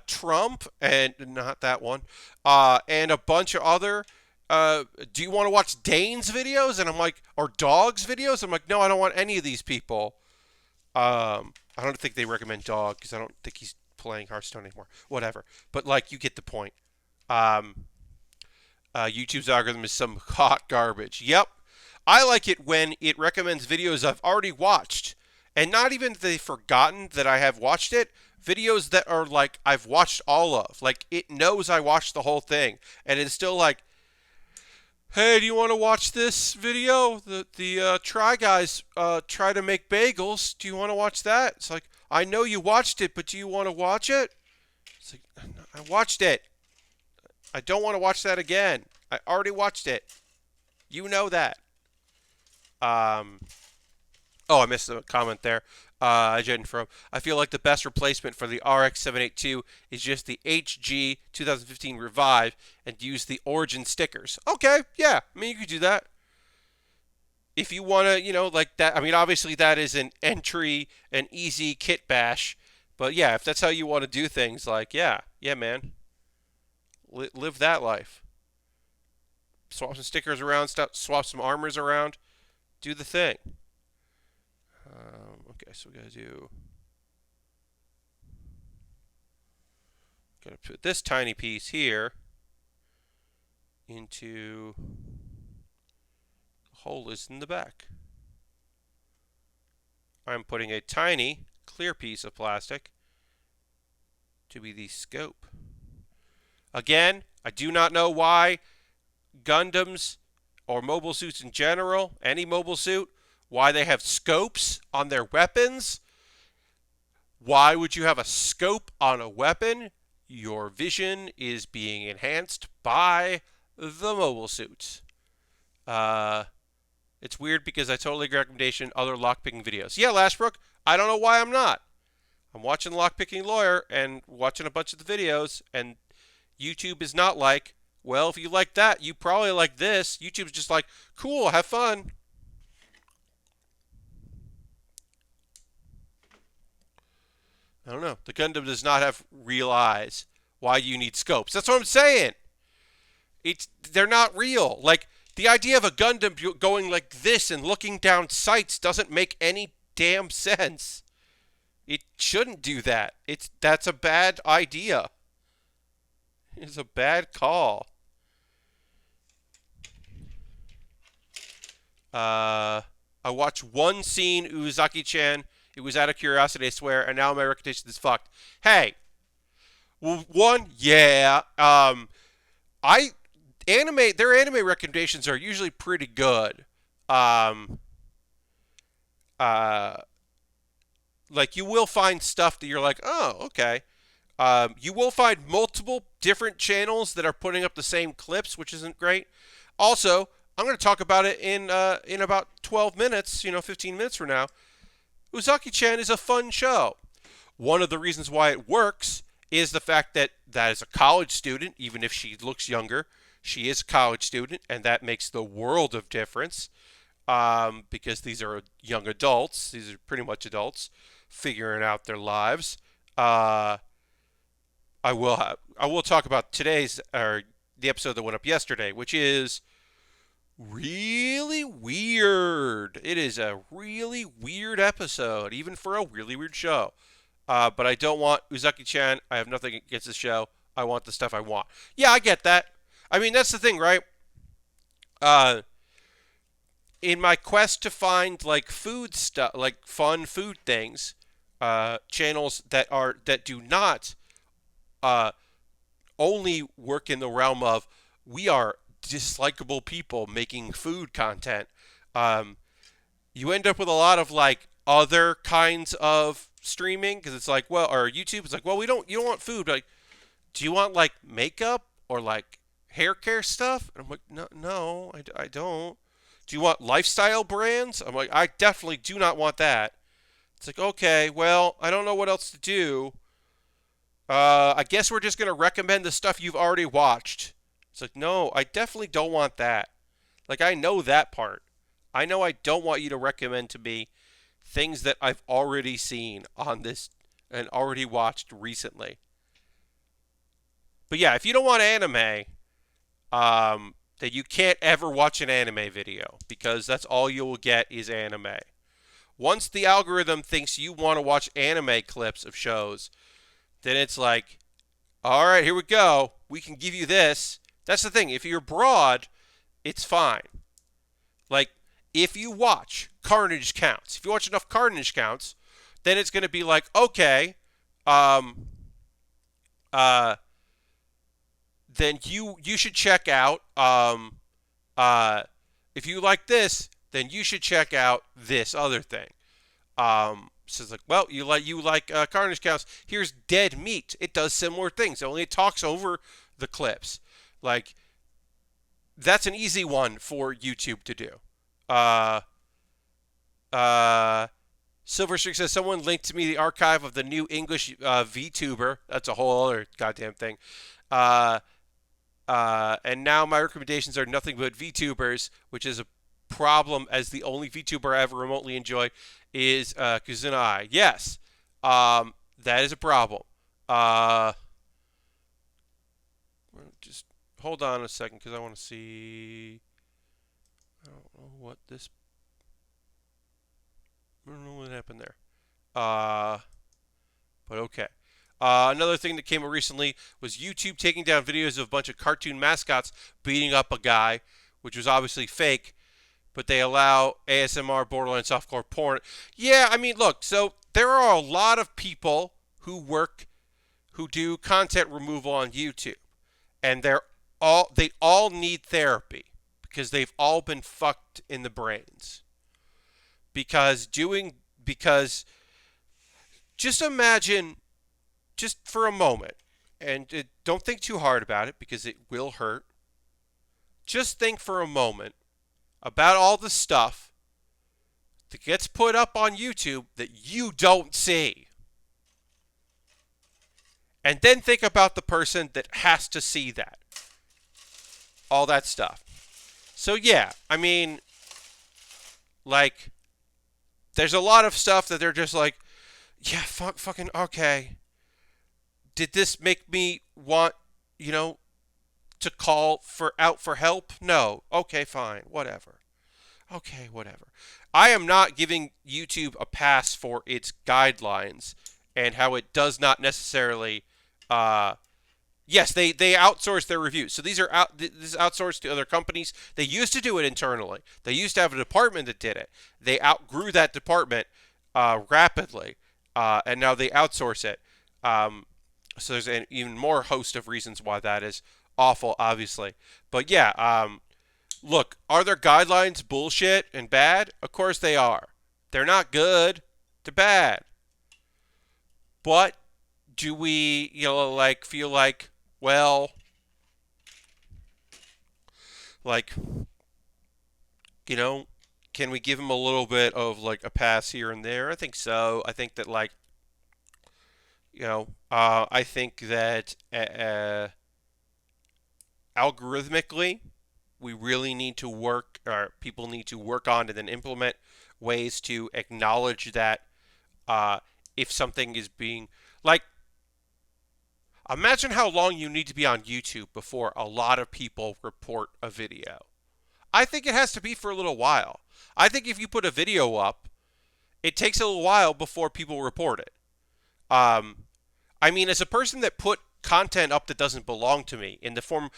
Trump and not that one, and a bunch of other. Do you want to watch Dane's videos? And I'm like, or Dog's videos? I'm like, no, I don't want any of these people. I don't think they recommend Dog because I don't think he's playing Hearthstone anymore. Whatever. But like, you get the point. Um, YouTube's algorithm is some hot garbage. Yep. I like it when it recommends videos I've already watched. And not even they've forgotten that I have watched it. Videos that are like I've watched all of. Like it knows I watched the whole thing. And it's still like, hey, do you want to watch this video? The Try Guys try to make bagels. Do you want to watch that? It's like, I know you watched it, but do you want to watch it? It's like, I watched it. I don't want to watch that again. I already watched it. You know that. Um, oh, I missed a comment there. I feel like the best replacement for the RX-782 is just the HG 2015 Revive and use the Origin stickers. Okay, yeah, I mean, you could do that. If you want to, like that, I mean, obviously that is an easy kit bash. But yeah, if that's how you want to do things, like, yeah, man, live that life. Swap some stickers around, swap some armors around, do the thing. Okay, so we gotta put this tiny piece here into the hole is in the back. I'm putting a tiny clear piece of plastic to be the scope. Again, I do not know why Gundams or mobile suits in general, any mobile suit, why they have scopes on their weapons. Why would you have a scope on a weapon? Your vision is being enhanced by the mobile suit. It's weird because I totally agree with recommendation other lockpicking videos. Yeah, Lashbrook, I don't know why I'm not. I'm watching Lockpicking Lawyer and watching a bunch of the videos, and YouTube is not like, well, if you like that, you probably like this. YouTube's just like, cool, have fun. I don't know. The Gundam does not have real eyes. Why do you need scopes? That's what I'm saying. They're not real. Like, the idea of a Gundam going like this and looking down sights doesn't make any damn sense. It shouldn't do that. That's a bad idea. It's a bad call. I watched one scene, Uzaki-chan. It was out of curiosity, I swear, and now my reputation is fucked. Hey, well, yeah. Their anime recommendations are usually pretty good. Um, like you will find stuff that you're like, oh, okay. You will find multiple different channels that are putting up the same clips, which isn't great. Also, I'm going to talk about it in about 12 minutes, 15 minutes from now. Uzaki-chan is a fun show. One of the reasons why it works is the fact that is a college student, even if she looks younger. She is a college student, and that makes the world of difference because these are young adults. These are pretty much adults figuring out their lives. Uh, I will talk about today's or the episode that went up yesterday, which is really weird. It is a really weird episode, even for a really weird show. But I don't want Uzaki-chan. I have nothing against the show. I want the stuff I want. Yeah, I get that. I mean, that's the thing, right? Uh, in my quest to find like food stuff, like fun food things, channels that do not uh, only work in the realm of we are dislikable people making food content. Um, you end up with a lot of like other kinds of streaming because it's like, well, or YouTube. It's like, well, you don't want food. But like, do you want like makeup or like hair care stuff? And I'm like, no, I don't. Do you want lifestyle brands? I'm like, I definitely do not want that. It's like, okay, well, I don't know what else to do. I guess we're just going to recommend the stuff you've already watched. It's like, no, I definitely don't want that. Like, I know that part. I know I don't want you to recommend to me things that I've already seen on this and already watched recently. But yeah, if you don't want anime, then you can't ever watch an anime video because that's all you will get is anime. Once the algorithm thinks you want to watch anime clips of shows, then it's like, all right, here we go. We can give you this. That's the thing. If you're broad, it's fine. Like, if you watch Carnage Counts, if you watch enough Carnage Counts, then it's going to be like, okay, um, uh, then you should check out, if you like this, then you should check out this other thing. So it's like, well, you like Carnage Counts. Here's Dead Meat. It does similar things. Only it talks over the clips. Like that's an easy one for YouTube to do. Uh, uh, Silverstreak says someone linked to me the archive of the new English VTuber. That's a whole other goddamn thing. Uh, and now my recommendations are nothing but VTubers, which is a problem as the only VTuber I ever remotely enjoy is Kuzunai. Yes, that is a problem. Uh, just hold on a second because I want to see. I don't know what this. I don't know what happened there. But okay. Another thing that came out recently was YouTube taking down videos of a bunch of cartoon mascots beating up a guy, which was obviously fake, but they allow ASMR, borderline softcore porn. Yeah, I mean, look, so there are a lot of people who do content removal on YouTube, and they all need therapy because they've all been fucked in the brains. Because just imagine just for a moment, and don't think too hard about it because it will hurt. Just think for a moment about all the stuff that gets put up on YouTube that you don't see. And then think about the person that has to see that. All that stuff. So yeah, I mean, like, there's a lot of stuff that they're just like, yeah, fucking okay. Did this make me want, you know, to call for help? No. Okay, fine. Whatever. Okay, whatever. I am not giving YouTube a pass for its guidelines and how it does not necessarily. Yes, they outsource their reviews. So this is outsourced to other companies. They used to do it internally. They used to have a department that did it. They outgrew that department rapidly, and now they outsource it. So there's an even more host of reasons why that is awful, obviously. But yeah, look, are their guidelines bullshit and bad? Of course they are. They're not good. They're bad. But do we, like feel like, well, like, you know, can we give them a little bit of like a pass here and there? I think so. I think that like, I think that algorithmically, we really need to work, or people need to work on and then implement ways to acknowledge that uh, if something is being like, imagine how long you need to be on YouTube before a lot of people report a video. I think it has to be for a little while. I think if you put a video up, it takes a little while before people report it. Um, I mean, as a person that put content up that doesn't belong to me in the form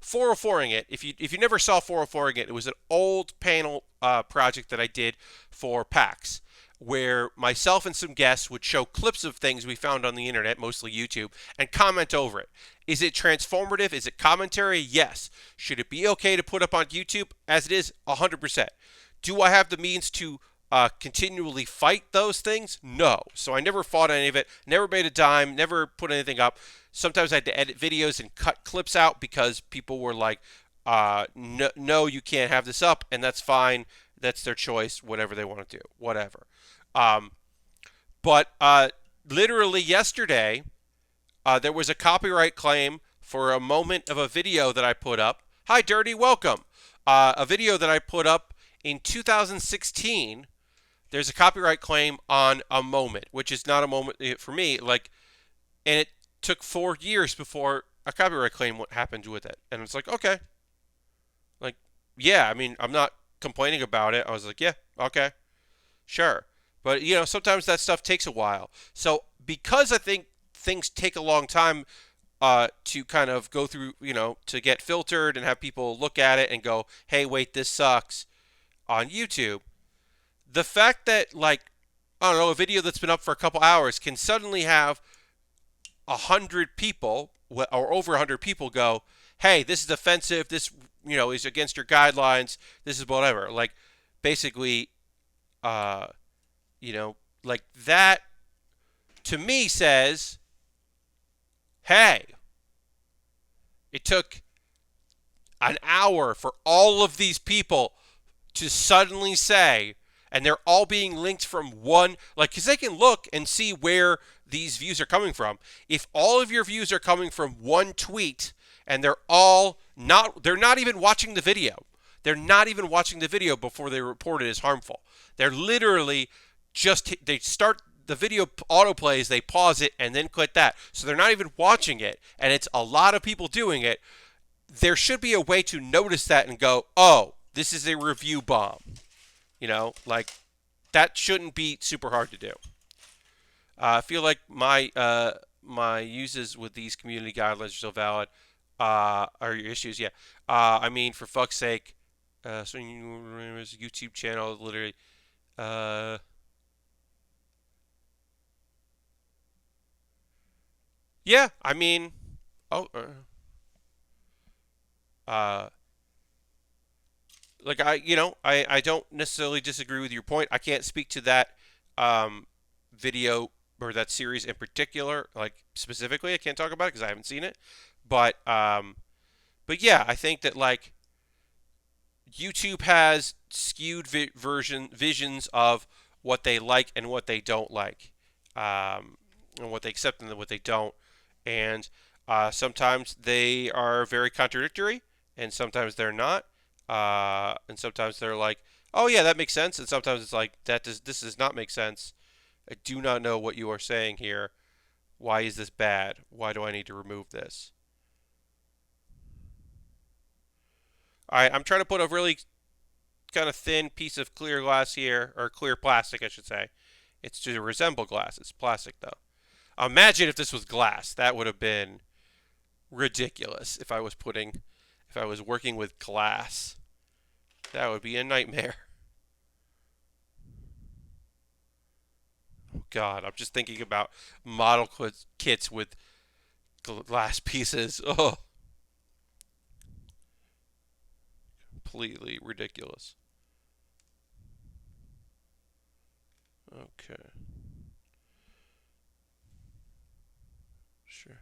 404ing it. If you never saw 404ing it, it was an old panel project that I did for PAX, where myself and some guests would show clips of things we found on the internet, mostly YouTube, and comment over it. Is it transformative? Is it commentary? Yes. Should it be okay to put up on YouTube? As it is, 100%. Do I have the means to continually fight those things? No. So I never fought any of it, never made a dime, never put anything up. Sometimes I had to edit videos and cut clips out because people were like, no, no, you can't have this up, and that's fine. That's their choice, whatever they want to do, whatever. Um, but literally yesterday, there was a copyright claim for a moment of a video that I put up. Hi, Dirty, welcome. A video that I put up in 2016. There's a copyright claim on a moment, which is not a moment for me. Like, and it took 4 years before a copyright claim happened with it. And it's like, okay, like, yeah. I mean, I'm not complaining about it. I was like, yeah, okay, sure. But sometimes that stuff takes a while. So because I think things take a long time to kind of go through, to get filtered and have people look at it and go, hey, wait, this sucks on YouTube. The fact that, like, I don't know, a video that's been up for a couple hours can suddenly have 100 people or over 100 people go, hey, this is offensive, this is against your guidelines, this is whatever, like, basically, uh like, that to me says, hey, it took an hour for all of these people to suddenly say, and they're all being linked from one, like, because they can look and see where these views are coming from. If all of your views are coming from one tweet and they're not even watching the video. They're not even watching the video before they report it as harmful. They're literally they start the video autoplays, they pause it, and then click that. So they're not even watching it, and it's a lot of people doing it. There should be a way to notice that and go, oh, this is a review bomb. Like, that shouldn't be super hard to do. I feel like my uses with these community guidelines are still valid. Are your issues? Yeah. I mean, for fuck's sake, so there's a YouTube channel literally. Uh, yeah. I mean, oh, uh, like, I don't necessarily disagree with your point. I can't speak to that video or that series in particular, like, specifically. I can't talk about it because I haven't seen it. But yeah, I think that, like, YouTube has skewed visions of what they like and what they don't like, and what they accept and what they don't. And sometimes they are very contradictory, and sometimes they're not. And sometimes they're like, "Oh yeah, that makes sense," and sometimes it's like, This does not make sense. I do not know what you are saying here. Why is this bad? Why do I need to remove this? All right, I'm trying to put a really kind of thin piece of clear glass here, or clear plastic, I should say. It's to resemble glass. It's plastic, though. Imagine if this was glass. That would have been ridiculous if I was working with glass. That would be a nightmare. Oh, God, I'm just thinking about model kits with glass pieces. Oh, completely ridiculous. Okay, sure.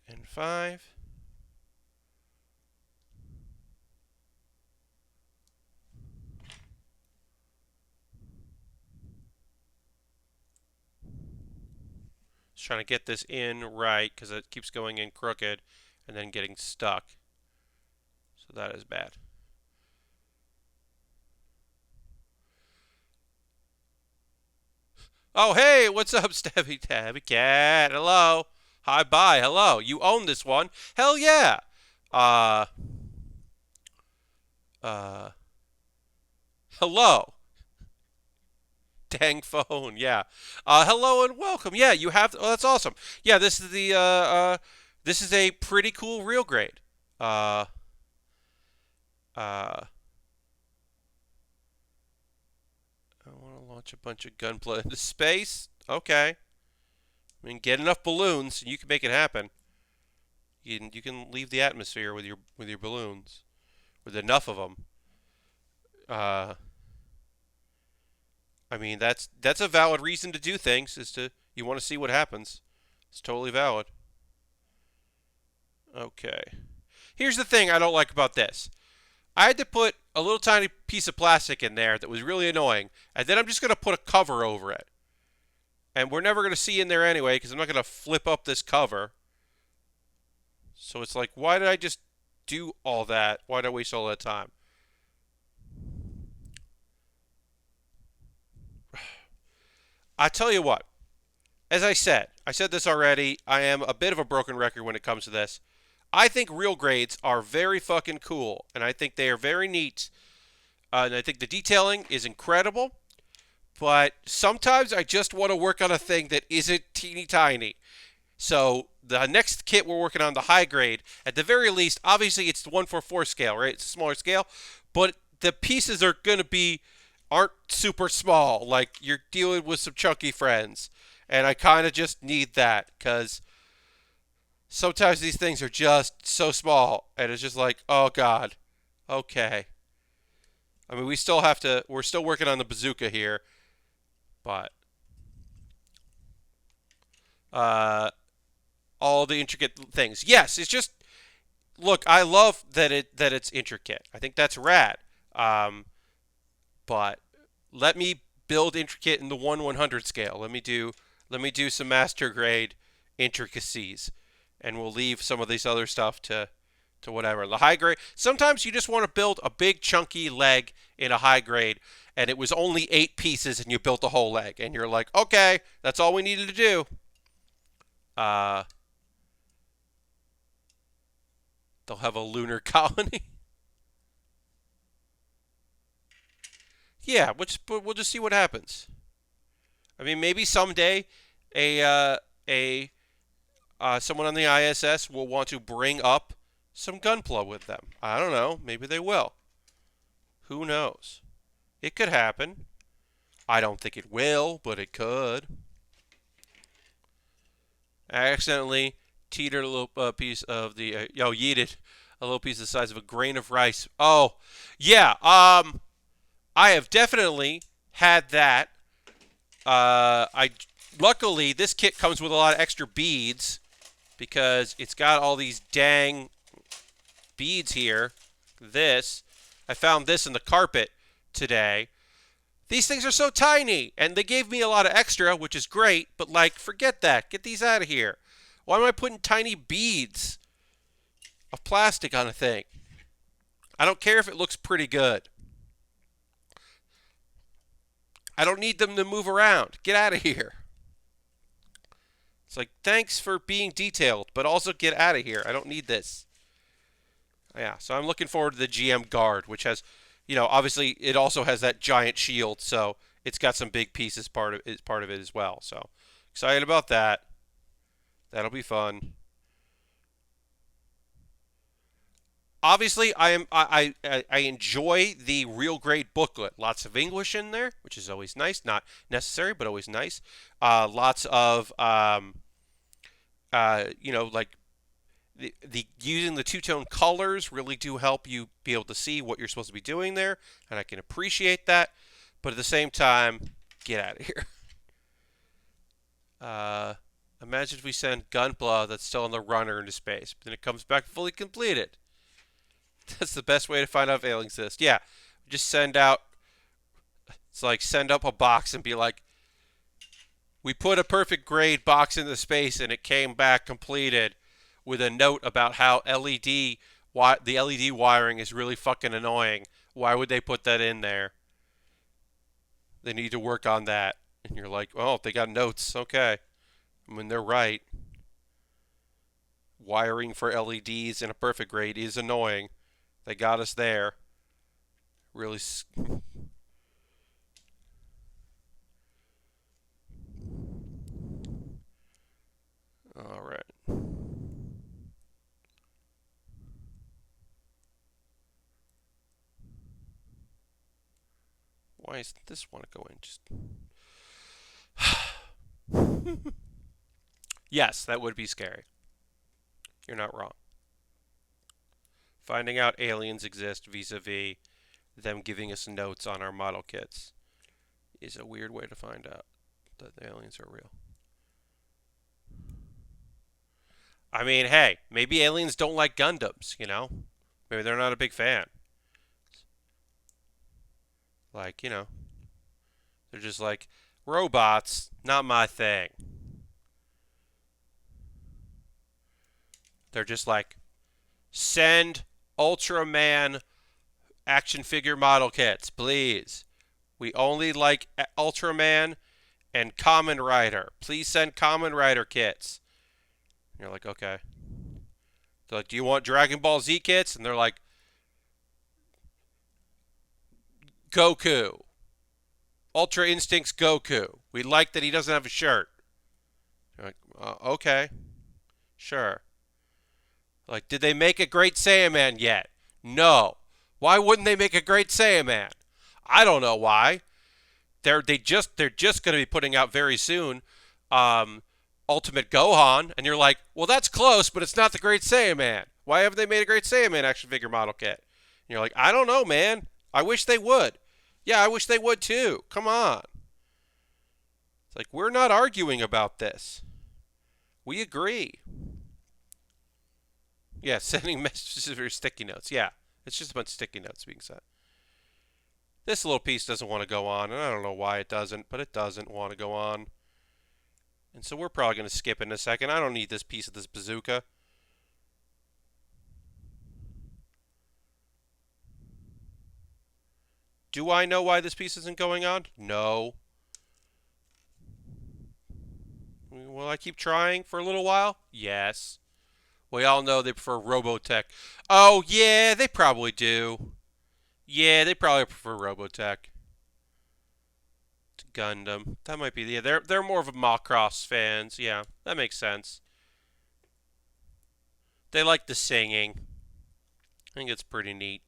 N5. Just trying to get this in right because it keeps going in crooked. and then getting stuck. So that is bad. Oh, hey, what's up, Stabby Tabby Cat? Hello. Hi, bye. Hello. You own this one. Hell yeah. Uh, uh, hello. Dang phone. Yeah. Hello and welcome. Yeah, you have. Oh, that's awesome. Yeah, this is this is a pretty cool real grade. Uh, uh, I want to launch a bunch of gunpla into space. Okay. I mean, get enough balloons, and you can make it happen. You can leave the atmosphere with your balloons, with enough of them. Uh, I mean, that's a valid reason to do things. Is to you want to see what happens. It's totally valid. Okay. Here's the thing I don't like about this. I had to put a little tiny piece of plastic in there that was really annoying, and then I'm just going to put a cover over it. And we're never going to see in there anyway because I'm not going to flip up this cover. So it's like, why did I just do all that? Why did I waste all that time? I tell you what, as I said this already, I am a bit of a broken record when it comes to this. I think real grades are very fucking cool, and I think they are very neat. And I think the detailing is incredible, but sometimes I just want to work on a thing that isn't teeny tiny. So the next kit we're working on, the high grade, at the very least, obviously it's the 144 scale, right? It's a smaller scale, but the pieces are going to be aren't super small. Like you're dealing with some chunky friends, and I kind of just need that because sometimes these things are just so small, and it's just like, oh god, okay. I mean, we still have to. We're still working on the bazooka here, but uh, all the intricate things. Yes, it's just look. I love that it's intricate. I think that's rad. Um, but let me build intricate in the 1/100 scale. Let me do some master grade intricacies, and we'll leave some of this other stuff to whatever. The high grade. Sometimes you just want to build a big chunky leg in a high grade, and it was only 8 pieces, and you built a whole leg, and you're like, okay, that's all we needed to do. Uh, they'll have a lunar colony. Yeah, we'll just see what happens. I mean, maybe someday a a someone on the ISS will want to bring up some gunpla with them. I don't know. Maybe they will. Who knows? It could happen. I don't think it will, but it could. I accidentally teetered a little piece of the yeeted a little piece the size of a grain of rice. Oh, yeah. I have definitely had that. I luckily this kit comes with a lot of extra beads because it's got all these dang beads here. I found this in the carpet today. These things are so tiny, and they gave me a lot of extra, which is great, but like, forget that. Get these out of here. Why am I putting tiny beads of plastic on a thing? I don't care if it looks pretty good. I don't need them to move around. Get out of here. It's like, thanks for being detailed, but also get out of here. I don't need this. Yeah, so I'm looking forward to the GM Guard, which has, obviously it also has that giant shield, so it's got some big pieces part of it as well. So excited about that. That'll be fun. Obviously, I enjoy the real grade booklet. Lots of English in there, which is always nice. Not necessary, but always nice. Lots of like the using the two-tone colors really do help you be able to see what you're supposed to be doing there, and I can appreciate that. But at the same time, get out of here. Imagine if we send Gunpla that's still on the runner into space, but then it comes back fully completed. That's the best way to find out if aliens exist. Yeah, just send out. It's like send up a box and be like, we put a perfect grade box into space and it came back completed. with a note about how the LED wiring is really fucking annoying. Why would they put that in there? They need to work on that. And you're like, oh, they got notes. Okay. I mean, they're right. Wiring for LEDs in a perfect grade is annoying. They got us there. Really. All right. Why does this want to go in? Just. Yes, that would be scary. You're not wrong. Finding out aliens exist vis-a-vis them giving us notes on our model kits is a weird way to find out that the aliens are real. I mean, hey, maybe aliens don't like Gundams, you know? Maybe they're not a big fan. Like, you know, they're just like, robots, not my thing. They're just like, send Ultraman action figure model kits, please. We only like Ultraman and Kamen Rider. Please send Kamen Rider kits. And you're like, okay. They're like, do you want Dragon Ball Z kits? And they're like, Goku. Ultra Instincts Goku. We like that he doesn't have a shirt. You're like, okay. Sure. Like, did they make a Great Saiyaman yet? No. Why wouldn't they make a Great Saiyaman? I don't know why. They're just going to be putting out very soon Ultimate Gohan, and you're like, well, that's close, but it's not the Great Saiyaman. Why haven't they made a Great Saiyaman action figure model kit? And you're like, I don't know, man. I wish they would. Yeah, I wish they would too. Come on. It's like, we're not arguing about this. We agree. Yeah, sending messages for sticky notes. Yeah, it's just a bunch of sticky notes being sent. This little piece doesn't want to go on, and I don't know why it doesn't, but it doesn't want to go on. And so we're probably going to skip it in a second. I don't need this piece of this bazooka. Do I know why this piece isn't going on? No. Will I keep trying for a little while? Yes. We all know they prefer Robotech. Oh, yeah, they probably do. Yeah, they probably prefer Robotech to Gundam. That might be they're more of a Macross fans. Yeah, that makes sense. They like the singing. I think it's pretty neat.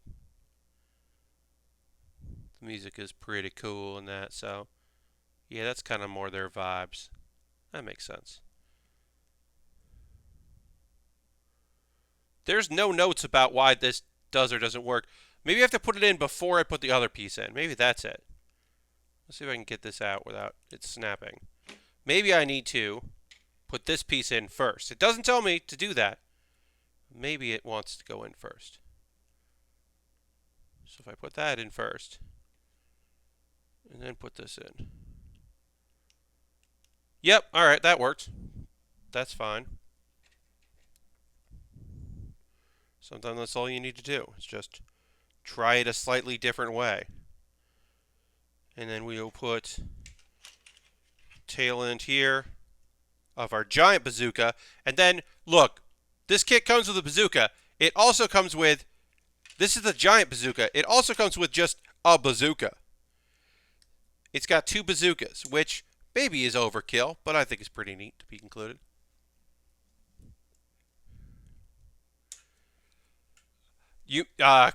The music is pretty cool and that, so yeah, that's kind of more their vibes. That makes sense. There's no notes about why this does or doesn't work. Maybe I have to put it in before I put the other piece in. Maybe that's it. Let's see if I can get this out without it snapping. Maybe I need to put this piece in first. It doesn't tell me to do that. Maybe it wants to go in first. So if I put that in first, and then put this in. Yep, alright, that worked. That's fine. Sometimes that's all you need to do. It's just try it a slightly different way. And then we'll put tail end here of our giant bazooka. And then, look, this kit comes with a bazooka. It also comes with, this is the giant bazooka. It also comes with just a bazooka. It's got two bazookas, which maybe is overkill, but I think it's pretty neat to be included. You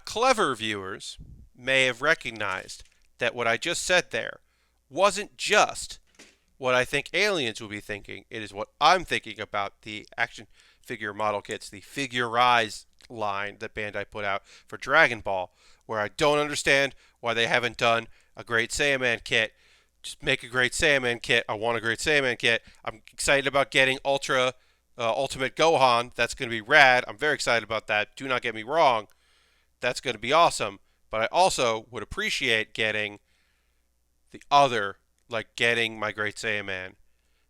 clever viewers may have recognized that what I just said there wasn't just what I think aliens will be thinking. It is what I'm thinking about the action figure model kits, the Figurize line that Bandai put out for Dragon Ball, where I don't understand why they haven't done a Great Saiyaman kit. Just make a Great Saiyaman kit. I want a Great Saiyaman kit. I'm excited about getting Ultimate Gohan. That's going to be rad. I'm very excited about that. Do not get me wrong. That's going to be awesome. But I also would appreciate getting the other, like getting my Great Saiyaman.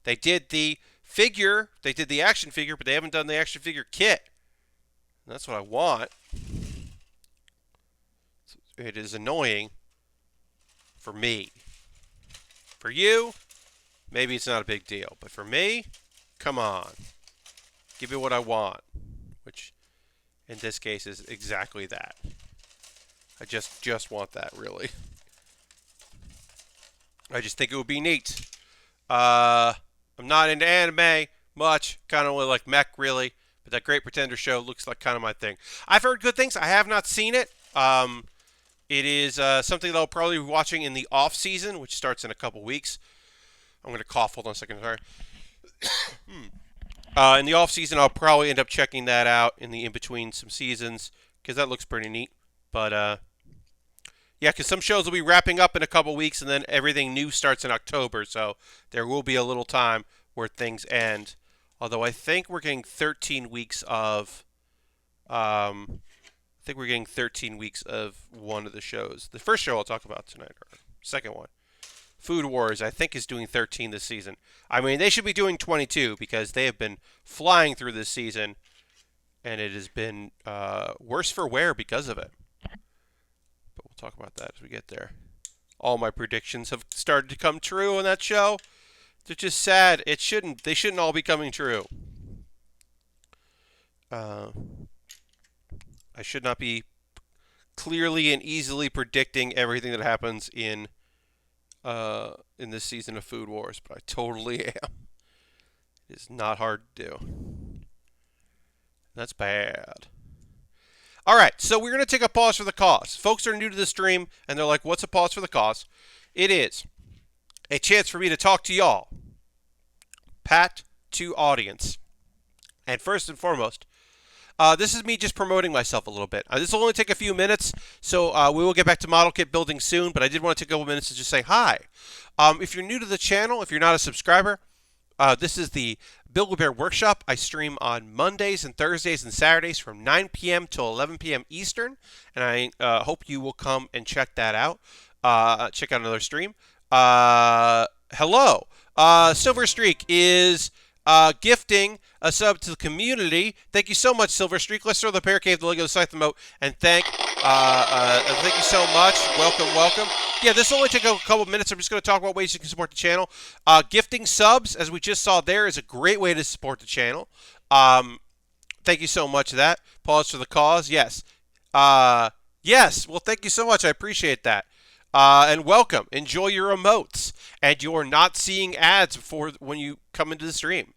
They did the figure. They did the action figure, but they haven't done the action figure kit. And that's what I want. It is annoying for me. For you, maybe it's not a big deal. But for me, come on. Give me what I want. Which, in this case, is exactly that. I just want that, really. I just think it would be neat. I'm not into anime much. Kind of like mech, really. But that Great Pretender show looks like kind of my thing. I've heard good things. I have not seen it. It is something that I'll probably be watching in the off season, which starts in a couple weeks. I'm going to cough. Hold on a second. Sorry. In the off season, I'll probably end up checking that out in between some seasons because that looks pretty neat. But yeah, because some shows will be wrapping up in a couple weeks, and then everything new starts in October. So there will be a little time where things end. Although I think we're getting 13 weeks of. I think we're getting 13 weeks of one of the shows. The first show I'll talk about tonight, or second one, Food Wars, I think is doing 13 this season. I mean, they should be doing 22 because they have been flying through this season, and it has been worse for wear because of it. But we'll talk about that as we get there. All my predictions have started to come true on that show. They're just sad. They shouldn't all be coming true. I should not be clearly and easily predicting everything that happens in this season of Food Wars, but I totally am. It is not hard to do. That's bad. All right, so we're going to take a pause for the cause. Folks are new to the stream, and they're like, what's a pause for the cause? It is a chance for me to talk to y'all. Pat to audience. And first and foremost, this is me just promoting myself a little bit. This will only take a few minutes, so we will get back to model kit building soon, but I did want to take a couple minutes to just say hi. If you're new to the channel, if you're not a subscriber, this is the Baer Workshop. I stream on Mondays and Thursdays and Saturdays from 9 p.m. till 11 p.m. Eastern, and I hope you will come and check that out. Check out another stream. Hello. Silver Streak is gifting a sub to the community. Thank you so much, Silver Streak. Let's throw the Bear Cave, the Lego Scythe emote, and thank you so much. Welcome. Yeah, this will only take a couple minutes. I'm just going to talk about ways you can support the channel. Gifting subs, as we just saw there, is a great way to support the channel. Thank you so much for that. Pause for the cause. Yes. Yes. Well, thank you so much. I appreciate that. And welcome. Enjoy your emotes. And you're not seeing ads when you come into the stream.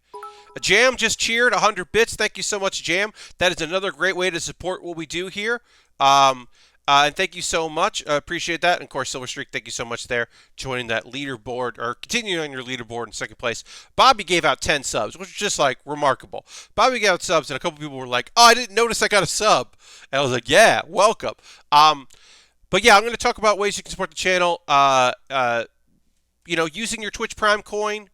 Jam just cheered 100 bits. Thank you so much, Jam. That is another great way to support what we do here. And thank you so much. I appreciate that. And of course, Silver Streak, thank you so much there. Joining that leaderboard, or continuing on your leaderboard in second place. Bobby gave out 10 subs, which is just like remarkable. Bobby gave out subs, and a couple people were like, oh, I didn't notice I got a sub. And I was like, yeah, welcome. But yeah, I'm going to talk about ways you can support the channel. Using your Twitch Prime coin,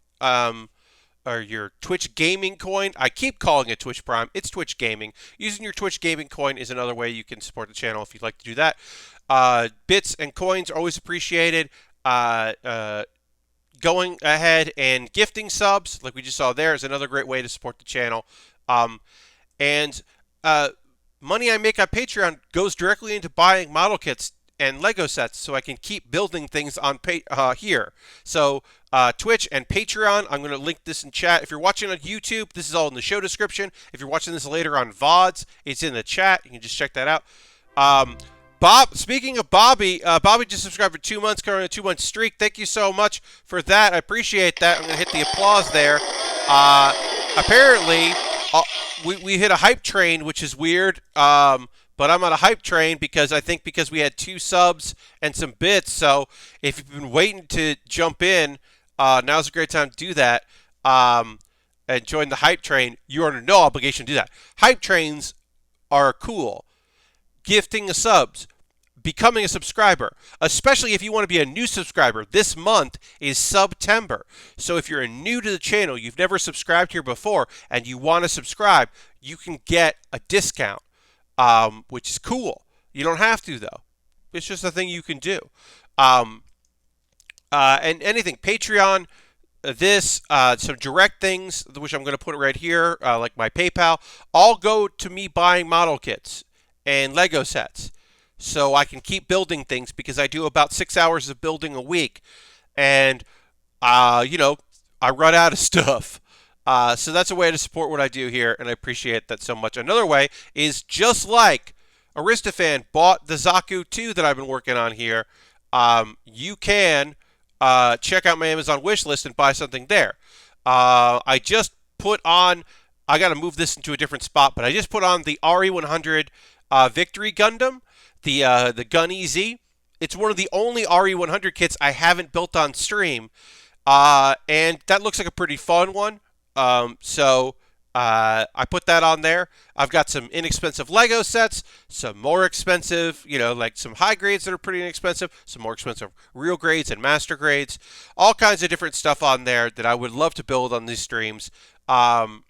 or your Twitch Gaming coin. I keep calling it Twitch Prime. It's Twitch Gaming. Using your Twitch Gaming coin is another way you can support the channel if you'd like to do that. Bits and coins are always appreciated. Going ahead and gifting subs, like we just saw there, is another great way to support the channel. And money I make on Patreon goes directly into buying model kits and Lego sets, so I can keep building things on here. So Twitch and Patreon, I'm going to link this in chat. If you're watching on YouTube, this is all in the show description. If you're watching this later on VODs, it's in the chat. You can just check that out. Speaking of Bobby, Bobby just subscribed for 2 months, covering a 2-month streak. Thank you so much for that. I appreciate that. I'm going to hit the applause there. Apparently, we hit a hype train, which is weird. But I'm on a hype train because we had 2 subs and some bits. So if you've been waiting to jump in, now's a great time to do that. And join the hype train. You're under no obligation to do that. Hype trains are cool. Gifting a subs, becoming a subscriber, especially if you want to be a new subscriber. This month is September. So if you're new to the channel, you've never subscribed here before, and you want to subscribe, you can get a discount. Which is cool. You don't have to, though. It's just a thing you can do. And anything. Patreon, some direct things, which I'm going to put right here, like my PayPal, all go to me buying model kits and Lego sets, so I can keep building things because I do about 6 hours of building a week, and you know, I run out of stuff. So that's a way to support what I do here, and I appreciate that so much. Another way is just like Aristofan bought the Zaku II that I've been working on here. You can check out my Amazon wish list and buy something there. I just put on. I got to move this into a different spot, but I just put on the RE100 Victory Gundam, the Gun EZ. It's one of the only RE100 kits I haven't built on stream, and that looks like a pretty fun one. I put that on there. I've got some inexpensive Lego sets, some more expensive, like some high grades that are pretty inexpensive, some more expensive real grades and master grades, all kinds of different stuff on there that I would love to build on these streams. The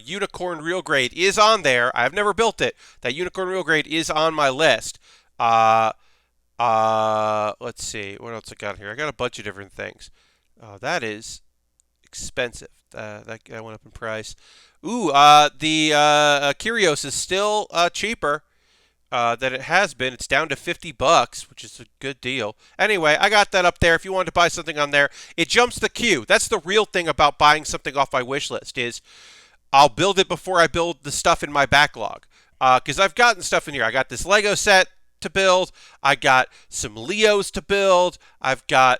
Unicorn Real Grade is on there. I've never built it. That Unicorn Real Grade is on my list. Let's see. What else I got here? I got a bunch of different things. That is expensive. That went up in price. Ooh, the Kyrios is still cheaper than it has been. It's down to $50, which is a good deal. Anyway, I got that up there. If you wanted to buy something on there, it jumps the queue. That's the real thing about buying something off my wish list is I'll build it before I build the stuff in my backlog. Because I've gotten stuff in here. I got this Lego set to build. I got some Leos to build. I've got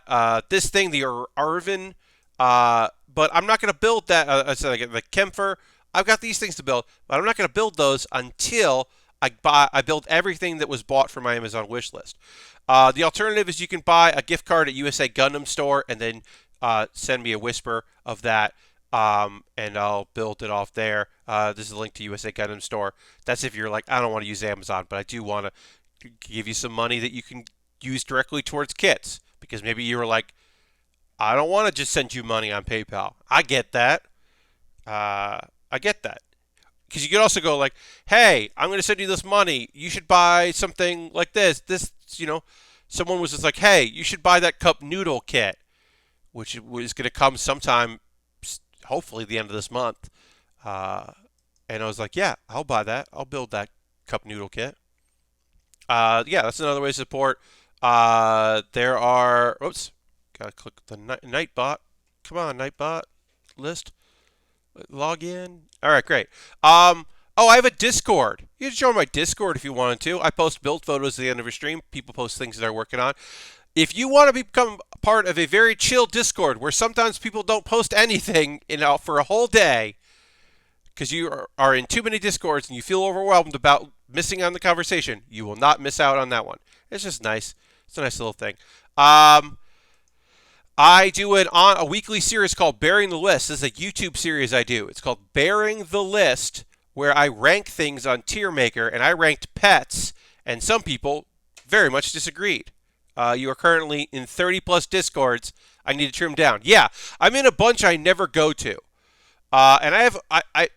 this thing, the Arvin. But I'm not going to build that. The Kempfer. I've got these things to build, but I'm not going to build those until I build everything that was bought from my Amazon wish list. The alternative is you can buy a gift card at USA Gundam Store and then send me a whisper of that, and I'll build it off there. This is a link to USA Gundam Store. That's if you're like, I don't want to use Amazon, but I do want to give you some money that you can use directly towards kits, because maybe you were like, I don't want to just send you money on PayPal. I get that. I get that. Because you could also go like, hey, I'm going to send you this money. You should buy something like this. Someone was just like, hey, you should buy that cup noodle kit, which was going to come sometime, hopefully the end of this month. And I was like, yeah, I'll buy that. I'll build that cup noodle kit. Yeah, that's another way to support. There are, oops, gotta click the Nightbot. Come on, Nightbot list. Log in. All right, great. I have a Discord. You can join my Discord if you wanted to. I post build photos at the end of a stream. People post things they're working on. If you want to become part of a very chill Discord where sometimes people don't post anything for a whole day because you are in too many Discords and you feel overwhelmed about missing on the conversation, you will not miss out on that one. It's just nice. It's a nice little thing. I do a weekly series called Baering the List. This is a YouTube series I do. It's called Baering the List, where I rank things on Tier Maker, and I ranked pets, and some people very much disagreed. You are currently in 30-plus Discords. I need to trim down. Yeah, I'm in a bunch I never go to. And I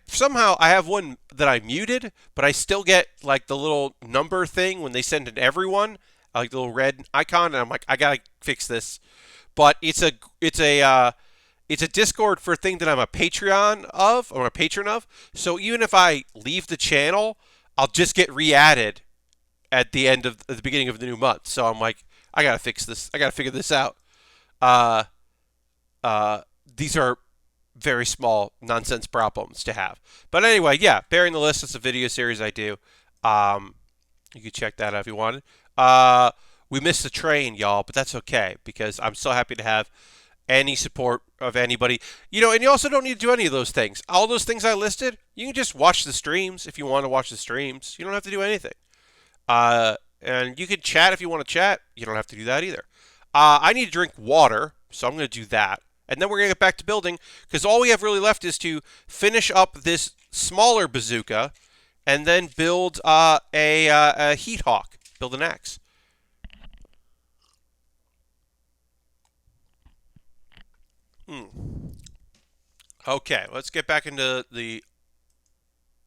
somehow I have one that I muted, but I still get like the little number thing when they send it everyone, like the little red icon, and I'm like, I gotta fix this. But it's a Discord for a thing that I'm a patron of. So even if I leave the channel, I'll just get re-added at the beginning of the new month. So I'm like, I gotta fix this. I gotta figure this out. These are very small nonsense problems to have. But anyway, yeah, Baering the List is a video series I do. You can check that out if you wanted. We missed the train, y'all, but that's okay because I'm so happy to have any support of anybody. And you also don't need to do any of those things. All those things I listed, you can just watch the streams if you want to watch the streams. You don't have to do anything. And you can chat if you want to chat. You don't have to do that either. I need to drink water, so I'm going to do that. And then we're going to get back to building because all we have really left is to finish up this smaller bazooka and then build a heat hawk, build an axe. Okay, let's get back into the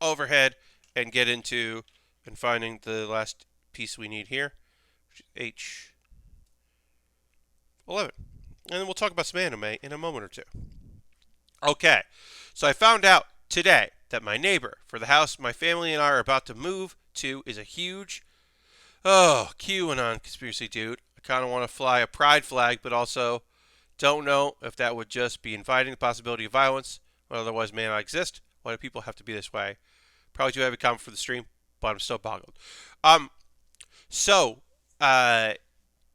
overhead and get into and finding the last piece we need here, which is H11. and then we'll talk about some anime in a moment or two. Okay, so I found out today that my neighbor for the house my family and I are about to move to is a huge, QAnon conspiracy dude. I kind of want to fly a pride flag, but also don't know if that would just be inviting the possibility of violence when otherwise may not exist. Why do people have to be this way? Probably too heavy comment for the stream, but I'm still boggled. Um, so, uh,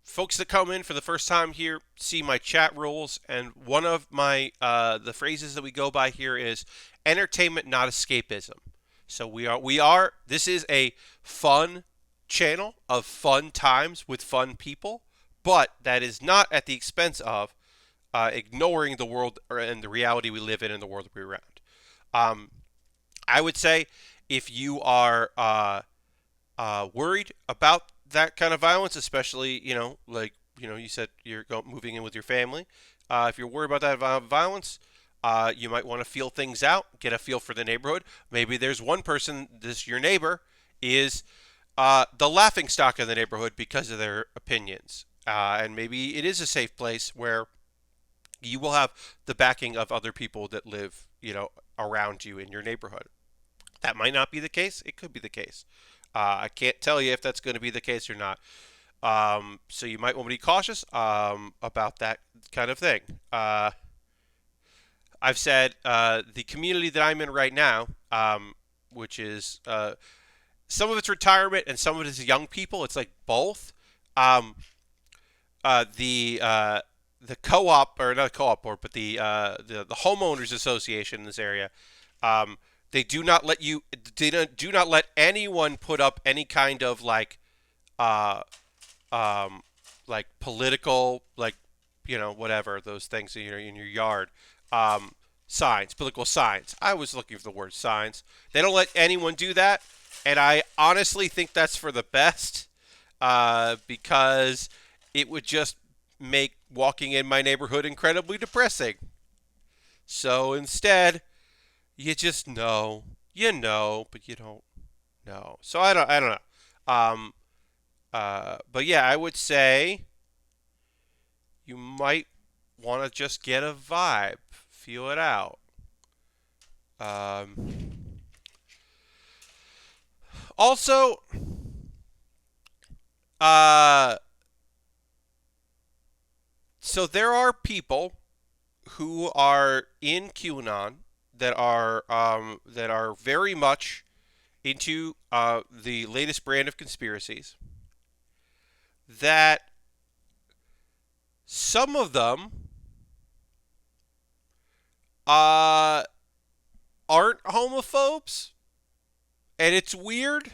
folks that come in for the first time here see my chat rules, and one of my the phrases that we go by here is entertainment, not escapism. So we are. This is a fun channel of fun times with fun people, but that is not at the expense of ignoring the world and the reality we live in and the world that we're around. Um, I would say if you are worried about that kind of violence, especially like you said you're moving in with your family. If you're worried about that violence, you might want to feel things out, get a feel for the neighborhood. Maybe there's one person, this your neighbor, is the laughing stock of the neighborhood because of their opinions, and maybe it is a safe place where you will have the backing of other people that live, around you in your neighborhood. That might not be the case. It could be the case. I can't tell you if that's going to be the case or not. So you might want to be cautious about that kind of thing. I've said the community that I'm in right now, which is some of it's retirement and some of it is young people. It's like both. Um, the co-op, or not co-op board, but the homeowners association in this area, they do not let you. They do not let anyone put up any kind of uh, um, like political, like whatever those things in your yard, political signs. I was looking for the word signs. They don't let anyone do that, and I honestly think that's for the best, because it would just make walking in my neighborhood incredibly depressing. So instead, you just know, but you don't know. So I don't know. But yeah, I would say you might want to just get a vibe, feel it out. Also, uh, so there are people who are in QAnon that are very much into the latest brand of conspiracies. That some of them uh, aren't homophobes, and it's weird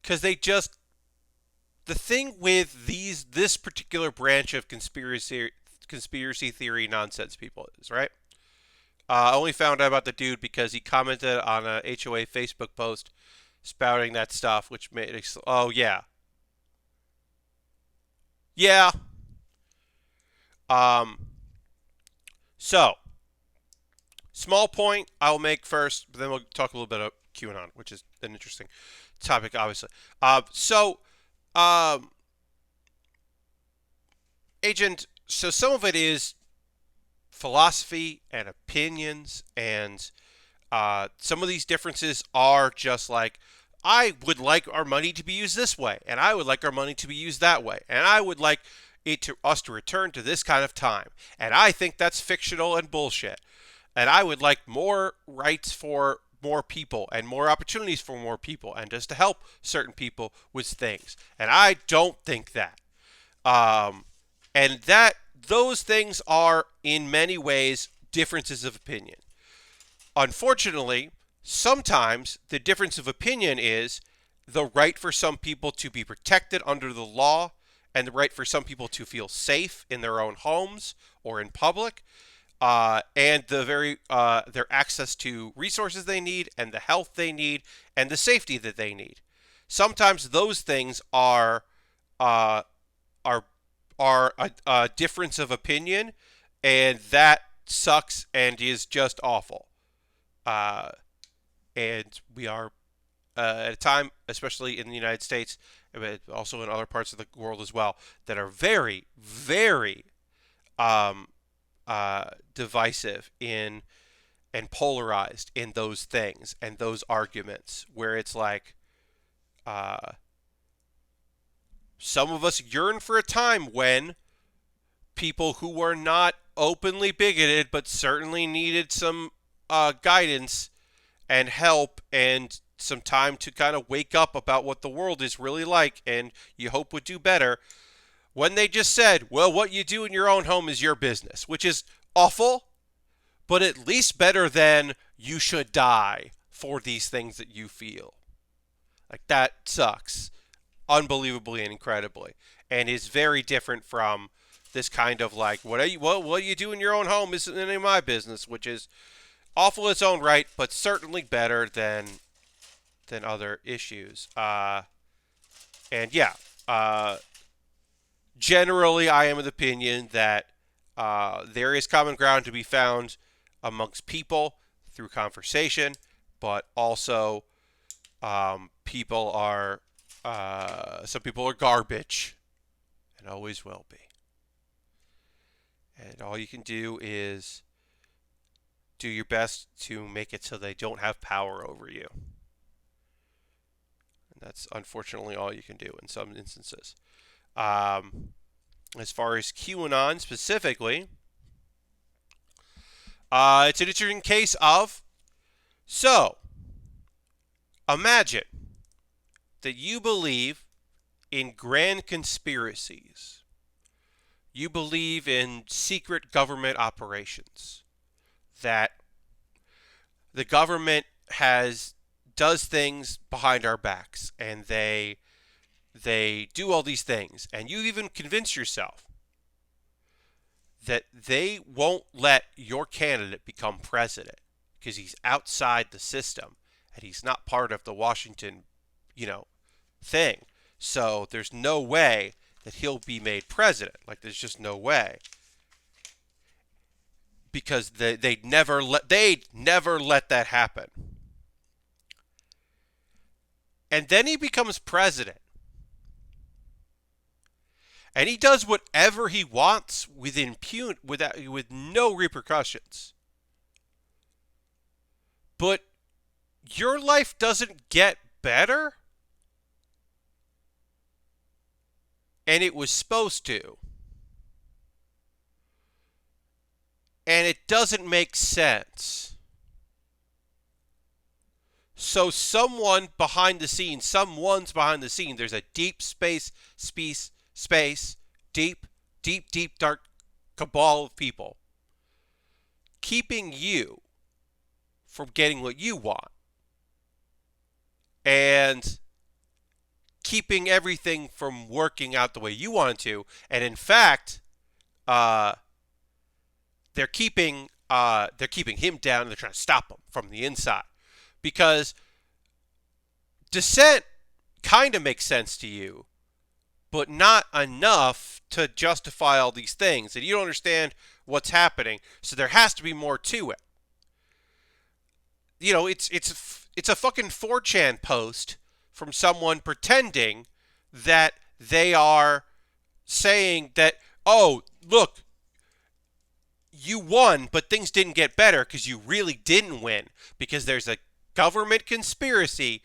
because the thing with this particular branch of conspiracy theory nonsense people is right. I only found out about the dude because he commented on a HOA Facebook post spouting that stuff, which made it. Oh yeah, yeah. Um. So small point I'll make first, but then we'll talk a little bit about QAnon, which is an interesting topic, obviously. So, um, Agent, so some of it is philosophy and opinions, and some of these differences are just like, I would like our money to be used this way, and I would like our money to be used that way, and I would like us to return to this kind of time, and I think that's fictional and bullshit, and I would like more rights for more people and more opportunities for more people, and just to help certain people with things, and I don't think that. Um, and that those things are in many ways differences of opinion. Unfortunately, sometimes the difference of opinion is the right for some people to be protected under the law and the right for some people to feel safe in their own homes or in public, and their access to resources they need and the health they need and the safety that they need. Sometimes those things uh, are are a difference of opinion, and that sucks and is just awful. Uh, and we are at a time, especially in the United States, but also in other parts of the world as well, that are very, very um, divisive in and polarized in those things and those arguments, where it's like uh, some of us yearn for a time when people who were not openly bigoted but certainly needed some guidance and help and some time to kind of wake up about what the world is really like and you hope would do better, when they just said, well, what you do in your own home is your business, which is awful, but at least better than you should die for these things that you feel. Like, that sucks unbelievably and incredibly, and is very different from this kind of like, what you do in your own home isn't any of my business, which is awful in its own right, but certainly better than other issues. And yeah, uh, generally, I am of the opinion that there is common ground to be found amongst people through conversation, but also people are some people are garbage and always will be. And all you can do is do your best to make it so they don't have power over you. And that's unfortunately all you can do in some instances. As far as QAnon specifically, it's an interesting case of, so imagine that you believe in grand conspiracies. You believe in secret government operations, that the government does things behind our backs, and they do all these things, and you even convince yourself that they won't let your candidate become president because he's outside the system and he's not part of the Washington, thing. So there's no way that he'll be made president. Like, there's just no way, because they'd never let that happen. And then he becomes president, and he does whatever he wants with no repercussions. But your life doesn't get better, and it was supposed to. And it doesn't make sense. So someone's behind the scenes, there's a deep deep, dark cabal of people keeping you from getting what you want and keeping everything from working out the way you want it to. And in fact, they're keeping him down, and they're trying to stop him from the inside, because dissent kind of makes sense to you, but not enough to justify all these things, and you don't understand what's happening. So there has to be more to it. It's a fucking 4chan post from someone pretending that they are saying that, oh, look, you won, but things didn't get better because you really didn't win, because there's a government conspiracy,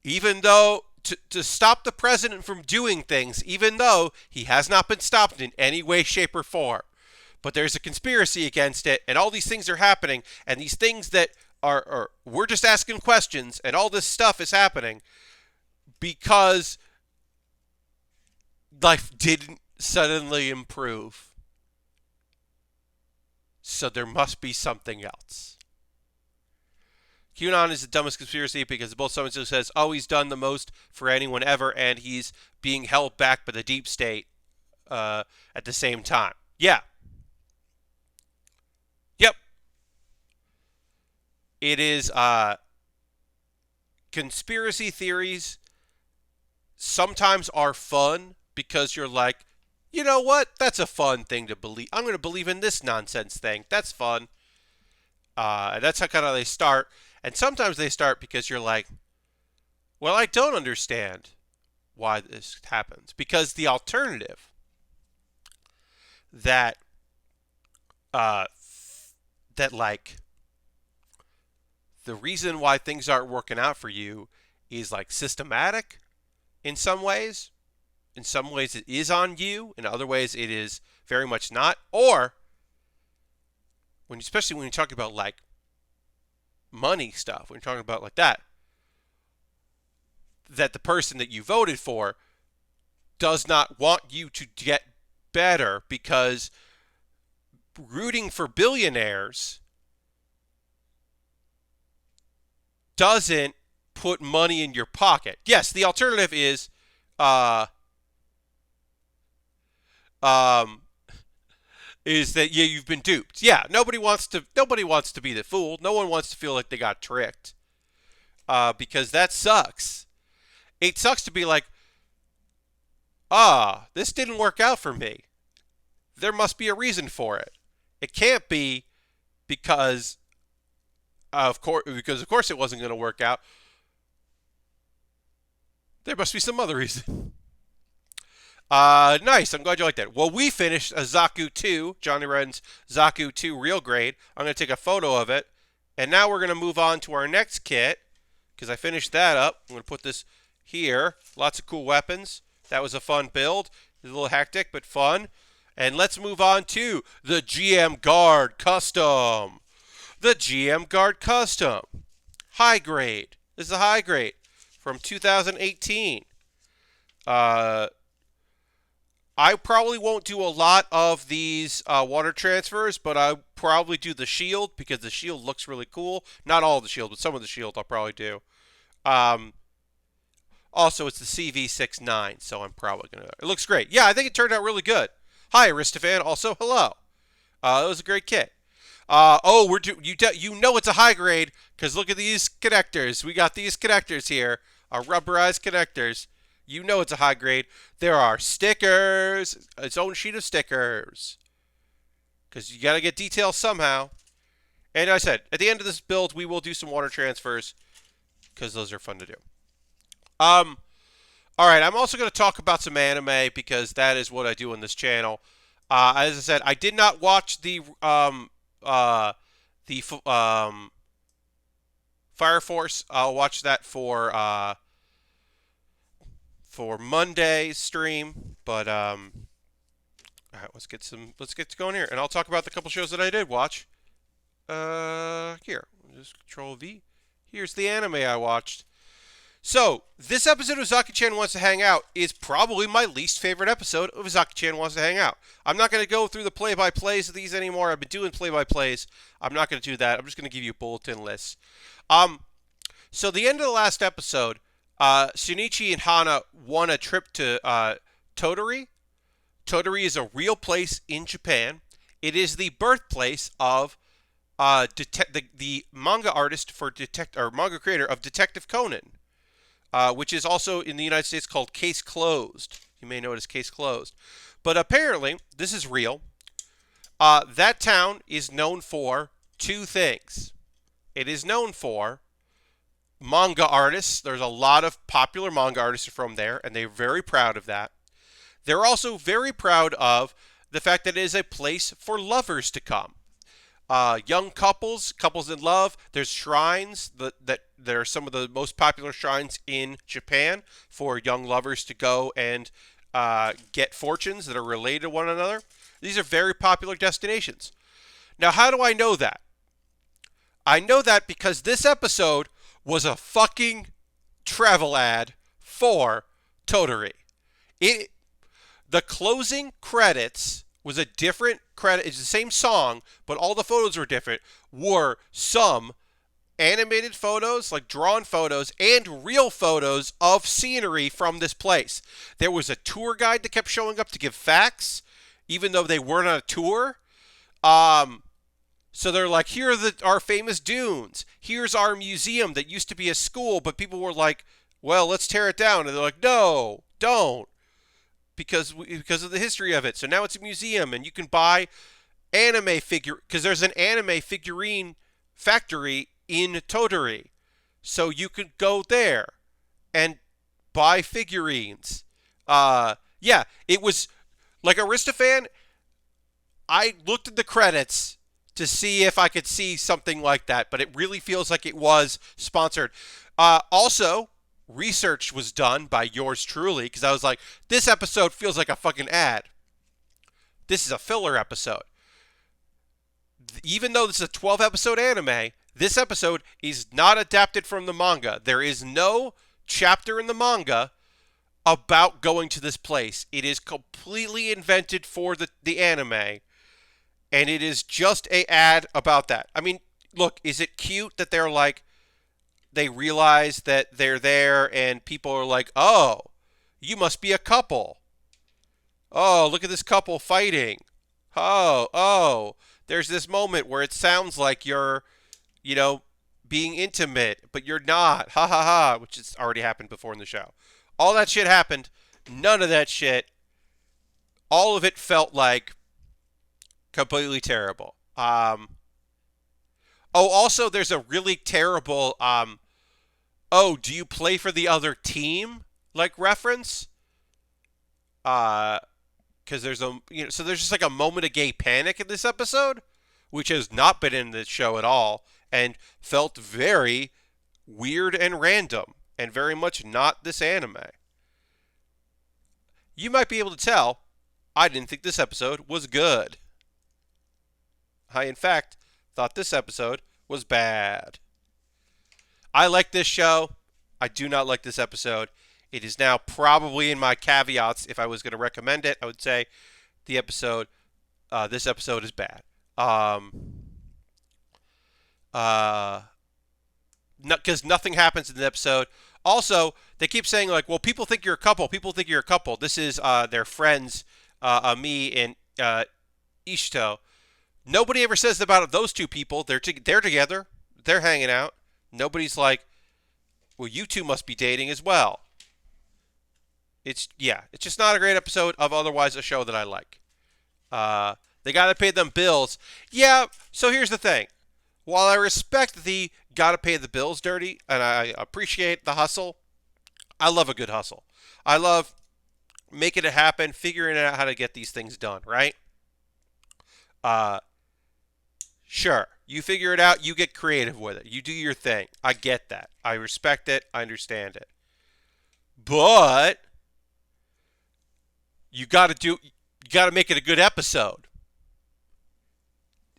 even though to stop the president from doing things, even though he has not been stopped in any way, shape, or form. But there's a conspiracy against it, and all these things are happening, and these things that are we're just asking questions, and all this stuff is happening because life didn't suddenly improve. So there must be something else. QAnon is the dumbest conspiracy because both someone who says, oh, he's done the most for anyone ever, and he's being held back by the deep state at the same time. Yeah. Yep. It is conspiracy theories sometimes are fun because you're like, you know what? That's a fun thing to believe. I'm going to believe in this nonsense thing. That's fun. And that's how kind of they start. And sometimes they start because you're like, well, I don't understand why this happens. Because the alternative that uh, that like the reason why things aren't working out for you is like systematic in some ways. In some ways, it is on you. In other ways, it is very much not. Or especially when you're talking about like money stuff, when you're talking about like that the person that you voted for does not want you to get better because rooting for billionaires doesn't put money in your pocket. Yes, the alternative is uh, um, that yeah, you've been duped. Yeah, nobody wants to be the fool. No one wants to feel like they got tricked. Because that sucks. It sucks to be like, this didn't work out for me. There must be a reason for it. It can't be because of course it wasn't going to work out. There must be some other reason. Nice. I'm glad you like that. Well, we finished a Zaku II, Johnny Redden's Zaku II real grade. I'm going to take a photo of it. And now we're going to move on to our next kit because I finished that up. I'm going to put this here. Lots of cool weapons. That was a fun build. A little hectic, but fun. And let's move on to the GM Guard Custom. The GM Guard Custom. High grade. This is a high grade from 2018. I probably won't do a lot of these water transfers, but I'll probably do the shield because the shield looks really cool. Not all of the shield, but some of the shield I'll probably do. Also, it's the CV69, so I'm probably going to... It looks great. Yeah, I think it turned out really good. Hi, Aristofan. Also, hello. It was a great kit. You know it's a high grade because look at these connectors. We got these connectors here, our rubberized connectors. You know it's a high grade. There are stickers, its own sheet of stickers, because you got to get details somehow. And I said, at the end of this build, we will do some water transfers because those are fun to do. All right, I'm also going to talk about some anime because that is what I do on this channel. As I said, I did not watch the Fire Force. I'll watch that for Monday's stream, but all right, let's get going here, and I'll talk about the couple shows that I did watch. Here, just Control V. Here's the anime I watched. So this episode of Uzaki-chan Wants to Hang Out is probably my least favorite episode of Uzaki-chan Wants to Hang Out. I'm not going to go through the play-by-plays of these anymore. I've been doing play-by-plays. I'm not going to do that. I'm just going to give you bulletin lists. So the end of the last episode, Shinichi and Hana won a trip to Tottori. Tottori is a real place in Japan. It is the birthplace of the manga artist manga creator of Detective Conan, which is also in the United States called Case Closed. You may know it as Case Closed. But apparently, this is real. That town is known for two things. It is known for manga artists. There's a lot of popular manga artists from there, and they're very proud of that. They're also very proud of the fact that it is a place for lovers to come. Young couples in love. There's shrines that are some of the most popular shrines in Japan for young lovers to go and get fortunes that are related to one another. These are very popular destinations. Now, how do I know that? I know that because this episode was a fucking travel ad for Tottori. The closing credits was a different credit. It's the same song, but all the photos were different. Were some animated photos, like drawn photos, and real photos of scenery from this place. There was a tour guide that kept showing up to give facts, even though they weren't on a tour. So they're like, here are our famous dunes. Here's our museum that used to be a school, but people were like, well, let's tear it down. And they're like, no, don't. Because of the history of it. So now it's a museum, and you can buy anime figure, because there's an anime figurine factory in Tottori. So you could go there and buy figurines. Yeah, it was like Aristofan. I looked at the credits to see if I could see something like that, but it really feels like it was sponsored. Also, research was done by yours truly because I was like, this episode feels like a fucking ad. This is a filler episode. Even though this is a 12 episode anime, this episode is not adapted from the manga. There is no chapter in the manga about going to this place. It is completely invented for the anime, and it is just a ad about that. I mean, look, is it cute that they're like, they realize that they're there and people are like, oh, you must be a couple. Oh, look at this couple fighting. Oh, there's this moment where it sounds like you're, you know, being intimate, but you're not. Ha ha ha, which has already happened before in the show. All that shit happened. None of that shit. All of it felt like completely terrible. Also, there's a really terrible, oh, do you play for the other team? Like reference? Because there's so there's just like a moment of gay panic in this episode, which has not been in this show at all, and felt very weird and random, and very much not this anime. You might be able to tell, I didn't think this episode was good. I, in fact, thought this episode was bad. I like this show. I do not like this episode. It is now probably in my caveats. If I was going to recommend it, I would say this episode is bad. Because nothing happens in the episode. Also, they keep saying like, well, people think you're a couple. People think you're a couple. This is their friends, me and Ishito. Nobody ever says about those two people. They're together. They're hanging out. Nobody's like, well, you two must be dating as well. It's just not a great episode of otherwise a show that I like. They gotta pay them bills. Yeah. So here's the thing. While I respect the gotta pay the bills dirty, and I appreciate the hustle, I love a good hustle. I love making it happen, figuring out how to get these things done. Right? Uh, Sure. You figure it out. You get creative with it. You do your thing. I get that. I respect it. I understand it. But you got to make it a good episode.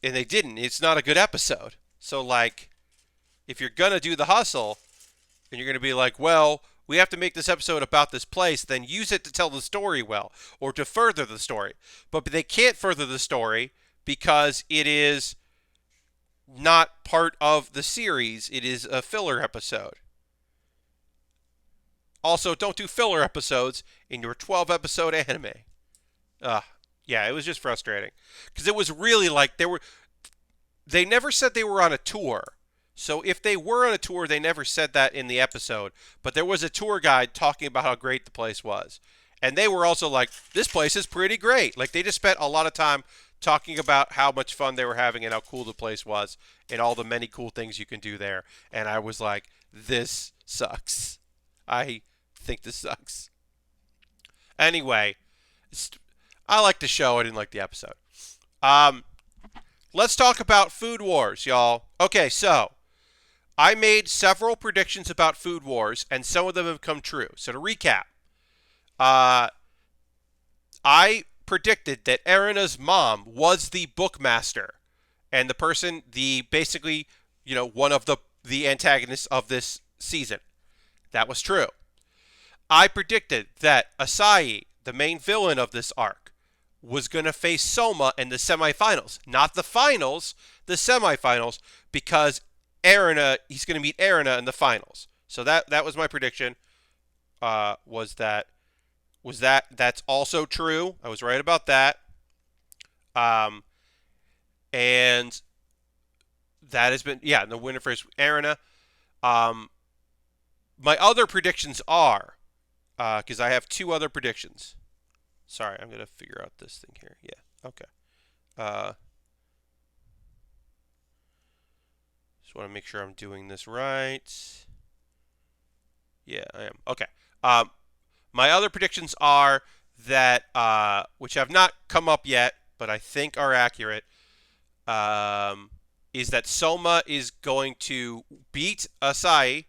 And they didn't. It's not a good episode. So like if you're going to do the hustle and you're going to be like, "Well, we have to make this episode about this place," then use it to tell the story well or to further the story. But they can't further the story because it is not part of the series. It is a filler episode. Also, don't do filler episodes in your 12 episode anime. Yeah, it was just frustrating. Because it was really like they never said they were on a tour. So if they were on a tour, they never said that in the episode. But there was a tour guide talking about how great the place was. And they were also like, this place is pretty great. Like they just spent a lot of time talking about how much fun they were having and how cool the place was and all the many cool things you can do there. And I was like, this sucks. I think this sucks. Anyway, I like the show. I didn't like the episode. Let's talk about Food Wars, y'all. Okay, so I made several predictions about Food Wars, and some of them have come true. So to recap, I predicted that Erina's mom was the bookmaster and the person, basically, one of the antagonists of this season. That was true. I predicted that Asahi, the main villain of this arc, was going to face Soma in the semifinals. Not the finals, the semifinals, because he's going to meet Erina in the finals. So that was my prediction. That's also true. I was right about that. And that has been, the winner first, Erina. My other predictions are, because I have two other predictions. Sorry, I'm going to figure out this thing here. Yeah, okay. Just want to make sure I'm doing this right. Yeah, I am. Okay. My other predictions are that, which have not come up yet, but I think are accurate, um, is that Soma is going to beat Asai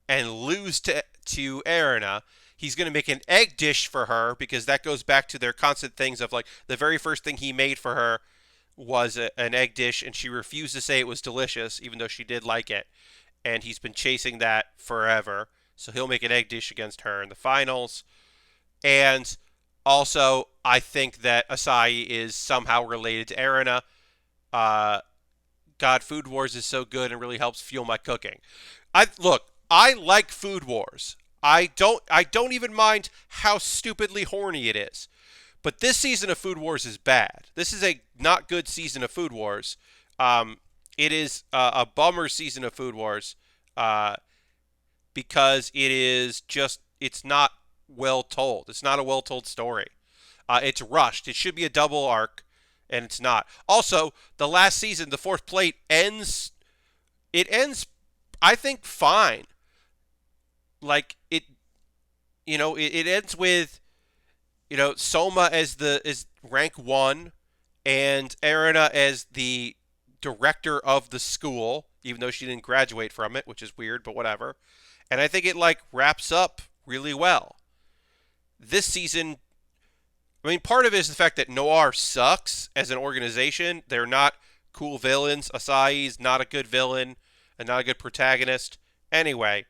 and lose to Erina. He's going to make an egg dish for her because that goes back to their constant things of like the very first thing he made for her was an egg dish, and she refused to say it was delicious, even though she did like it. And he's been chasing that forever. So he'll make an egg dish against her in the finals. And also, I think that Asai is somehow related to Erina. Uh, God, Food Wars is so good and really helps fuel my cooking. I like Food Wars. I don't even mind how stupidly horny it is. But this season of Food Wars is bad. This is a not good season of Food Wars. Um, it is a bummer season of Food Wars uh, because it's not well told. It's not a well told story. It's rushed. It should be a double arc, and it's not. Also, the last season, the fourth plate ends. It ends, I think, fine. Like it ends with Soma as the is rank 1 and Erina as the director of the school, even though she didn't graduate from it, which is weird, but whatever. And I think it like wraps up really well. This season, I mean, part of it is the fact that Noir sucks as an organization. They're not cool villains. Asai's not a good villain and not a good protagonist. Anyway,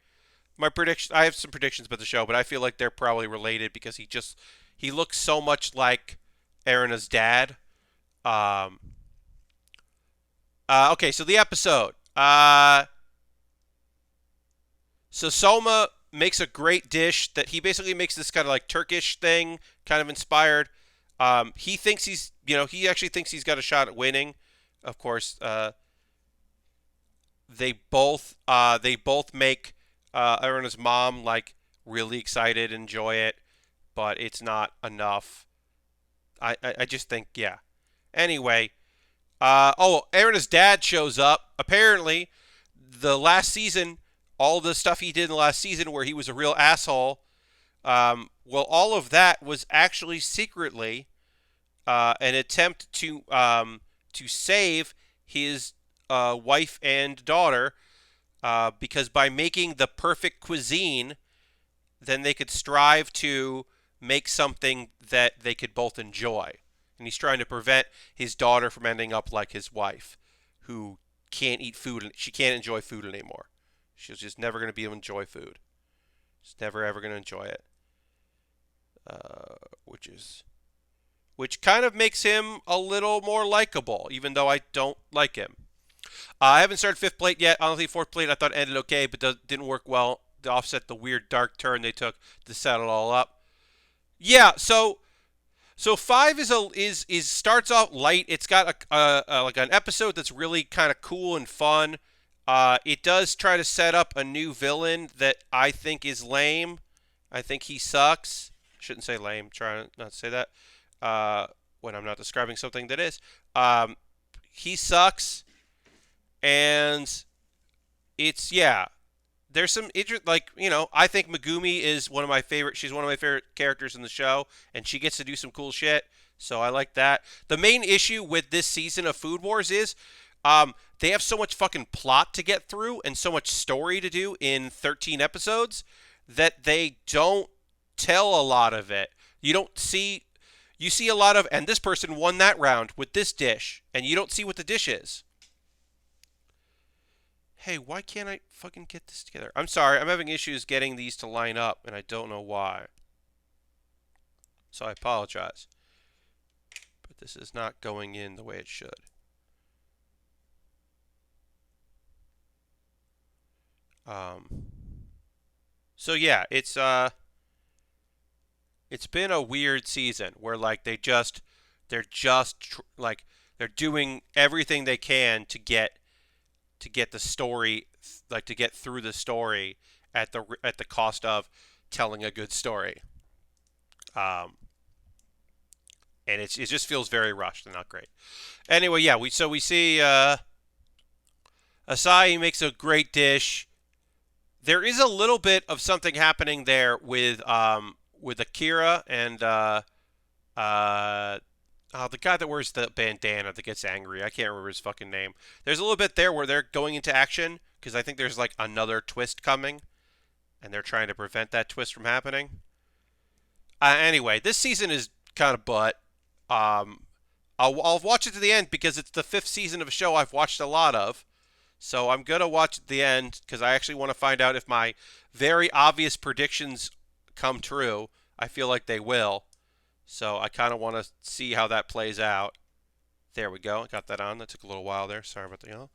my prediction I have some predictions about the show, but I feel like they're probably related because he looks so much like Erina's dad. Um, okay, so the episode. So Soma makes a great dish that he basically makes this kind of like Turkish thing, kind of inspired. He thinks he actually thinks he's got a shot at winning. Of course, they both make Erina's mom like really excited, enjoy it, but it's not enough. I just think yeah. Anyway, Erina's dad shows up. Apparently, the last season, all the stuff he did in the last season where he was a real asshole. Well, all of that was actually secretly an attempt to save his wife and daughter because by making the perfect cuisine, then they could strive to make something that they could both enjoy. And he's trying to prevent his daughter from ending up like his wife, who can't eat food and she can't enjoy food anymore. She's just never going to be able to enjoy food. She's never ever going to enjoy it. Which kind of makes him a little more likable, even though I don't like him. I haven't started fifth plate yet. Honestly, fourth plate I thought ended okay, but didn't work well to offset the weird dark turn they took to set it all up. Yeah, so five is starts off light. It's got a like an episode that's really kind of cool and fun. It does try to set up a new villain that I think is lame. I think he sucks. Shouldn't say lame. Try not to say that when I'm not describing something that is. He sucks, and it's yeah. There's some like I think Megumi is one of my favorite. She's one of my favorite characters in the show, and she gets to do some cool shit. So I like that. The main issue with this season of Food Wars is they have so much fucking plot to get through and so much story to do in 13 episodes that they don't tell a lot of it. You see a lot of, and this person won that round with this dish, and you don't see what the dish is. Hey, why can't I fucking get this together? I'm sorry, I'm having issues getting these to line up, and I don't know why. So I apologize. But this is not going in the way it should. So yeah, it's been a weird season where like like they're doing everything they can to get the story, like to get through the story at the cost of telling a good story. Um, and it just feels very rushed and not great. Anyway, yeah, we see Asai makes a great dish. There is a little bit of something happening there with Akira and The guy that wears the bandana that gets angry. I can't remember his fucking name. There's a little bit there where they're going into action because I think there's like another twist coming, and they're trying to prevent that twist from happening. Anyway, this season is kind of butt. Um, I'll watch it to the end because it's the fifth season of a show I've watched a lot of. So I'm gonna watch at the end because I actually want to find out if my very obvious predictions come true. I feel like they will. So I kind of want to see how that plays out. There we go. I got that on. That took a little while there. Sorry about the yellow.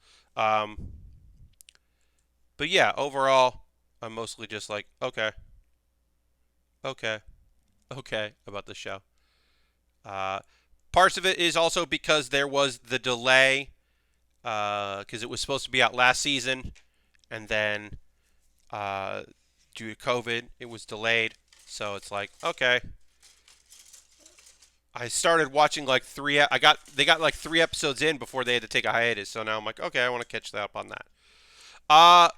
But yeah, overall, I'm mostly just like, okay, okay, okay about the show. Uh, Parts of it is also because there was the delay, because it was supposed to be out last season, and then uh, due to COVID, it was delayed. So it's like, okay. I started watching like they got like 3 episodes in before they had to take a hiatus. So now I'm like, okay, I want to catch up on that. Uh,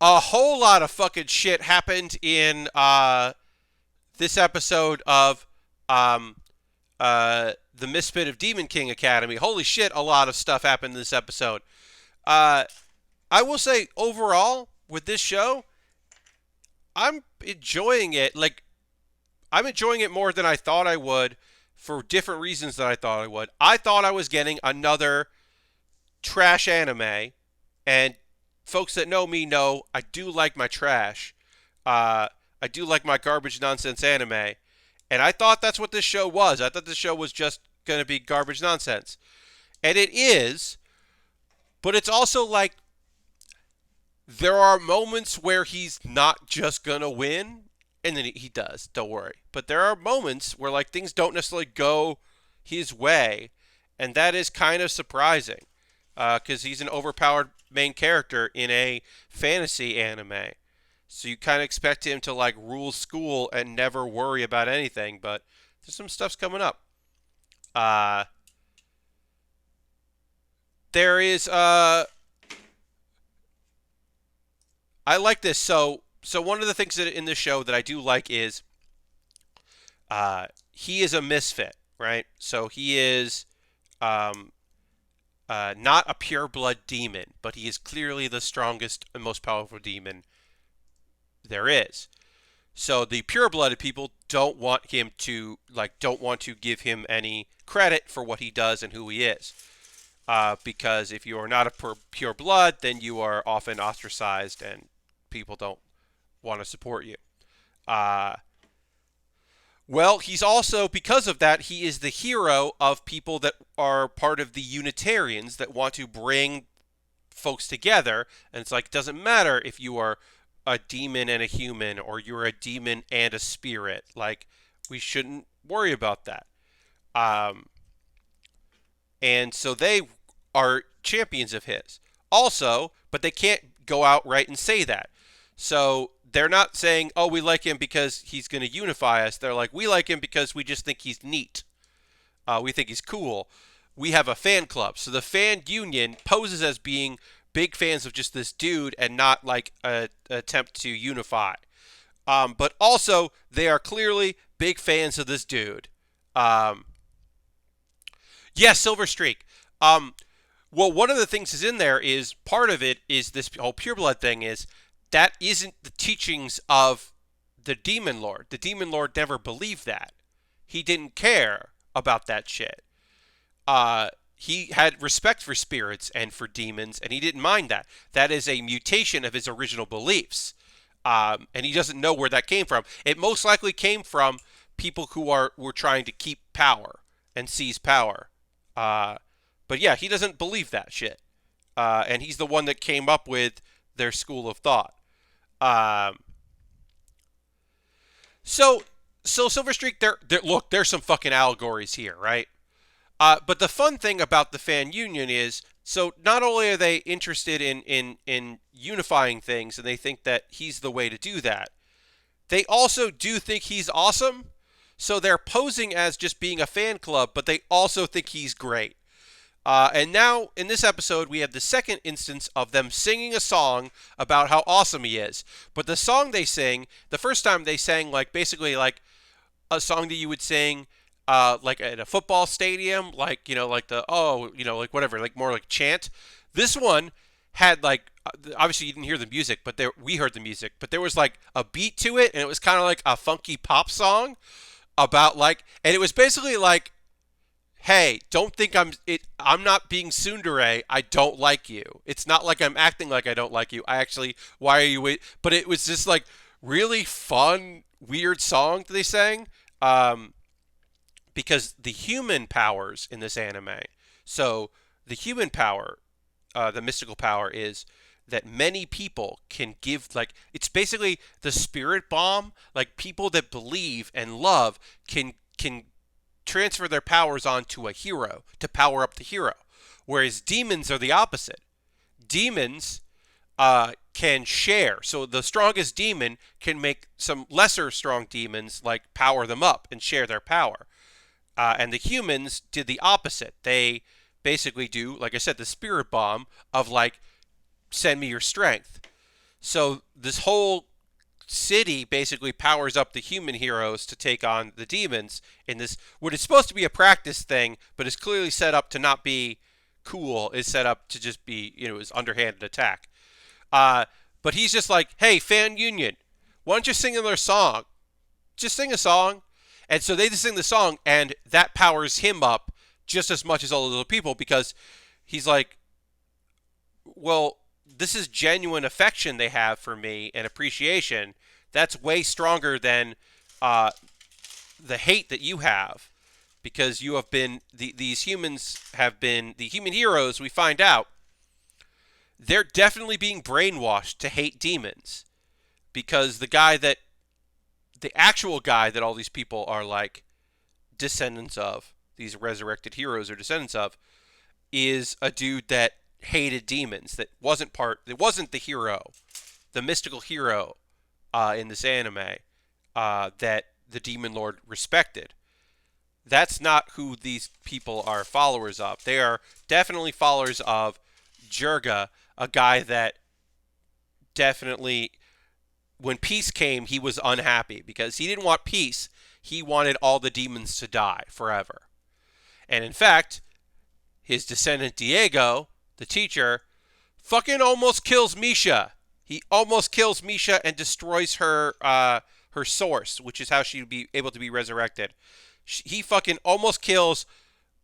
a whole lot of fucking shit happened in this episode of um, the Misfit of Demon King Academy. Holy shit, a lot of stuff happened in this episode. Uh, I will say overall with this show, I'm enjoying it. Like I'm enjoying it more than I thought I would for different reasons than I thought I would. I thought I was getting another trash anime, and folks that know me know I do like my trash. I do like my garbage nonsense anime, and I thought that's what this show was. I thought this show was just going to be garbage nonsense. And it is, but it's also like there are moments where he's not just going to win, and then he does, don't worry. But there are moments where like things don't necessarily go his way, and that is kind of surprising because he's an overpowered main character in a fantasy anime. So you kind of expect him to like rule school and never worry about anything, but there's some stuff's coming up. Uh, there is I like this. So one of the things that in this show that I do like is he is a misfit, right? So he is um, not a pure blood demon, but he is clearly the strongest and most powerful demon there is. So the pure-blooded people don't want him to don't want to give him any credit for what he does and who he is, because if you are not a pure blood, then you are often ostracized and people don't want to support you. Uh, well, he's also because of that he is the hero of people that are part of the Unitarians that want to bring folks together, and it's like it doesn't matter if you are a demon and a human or you're a demon and a spirit. Like we shouldn't worry about that. Um, and so they are champions of his. Also, but they can't go outright and say that. So they're not saying, "Oh, we like him because he's going to unify us." They're like, "We like him because we just think he's neat. We think he's cool." We have a fan club. So the fan union poses as being big fans of just this dude and not like a attempt to unify. But also, they are clearly big fans of this dude. Yes, Silver Streak. Well, one of the things is in there is part of it is this whole pureblood thing is that isn't the teachings of the Demon Lord. The Demon Lord never believed that. He didn't care about that shit. He had respect for spirits and for demons, and he didn't mind that. That is a mutation of his original beliefs. And he doesn't know where that came from. It most likely came from people who were trying to keep power and seize power. But yeah, he doesn't believe that shit. And he's the one that came up with their school of thought. So Silver Streak, look, there's some fucking allegories here, right? But the fun thing about the fan union is, so not only are they interested in unifying things, and they think that he's the way to do that, they also do think he's awesome. So they're posing as just being a fan club, but they also think he's great. And now, in this episode, we have the second instance of them singing a song about how awesome he is. But the song they sing, the first time they sang, like, basically, like, a song that you would sing like at a football stadium, like like the like whatever, like more like chant. This one had like obviously you didn't hear the music, but we heard the music, but there was like a beat to it, and it was kind of like a funky pop song about like, and it was basically like, hey, don't think I'm not being tsundere. I don't like you. It's not like I'm acting like I don't like you. I actually, why are you wait? But it was just like really fun, weird song that they sang. Because the human powers in this anime, so the human power, the mystical power is that many people can give, like, it's basically the spirit bomb. Like, people that believe and love can transfer their powers onto a hero to power up the hero, whereas demons are the opposite. Demons can share. So the strongest demon can make some lesser strong demons like power them up and share their power. And the humans did the opposite. They basically do, like I said, the spirit bomb of like, send me your strength. So this whole city basically powers up the human heroes to take on the demons in this, what is supposed to be a practice thing, but is clearly set up to not be cool, is set up to just be, his underhanded attack. But he's just like, hey, fan union, why don't you sing another song? Just sing a song. And so they just sing the song, and that powers him up just as much as all those other people, because he's like, well, this is genuine affection they have for me and appreciation. That's way stronger than the hate that you have, because you have been, these humans have been, the human heroes, we find out, they're definitely being brainwashed to hate demons, because the actual guy that all these people are like descendants of, these resurrected heroes are descendants of, is a dude that hated demons, that wasn't the hero, the mystical hero in this anime that the demon lord respected. That's not who these people are followers of. They are definitely followers of Jurga, a guy that definitely, when peace came, he was unhappy because he didn't want peace. He wanted all the demons to die forever. And in fact, his descendant Diego, the teacher, fucking almost kills Misha. He almost kills Misha and destroys her her source, which is how she would be able to be resurrected. He fucking almost kills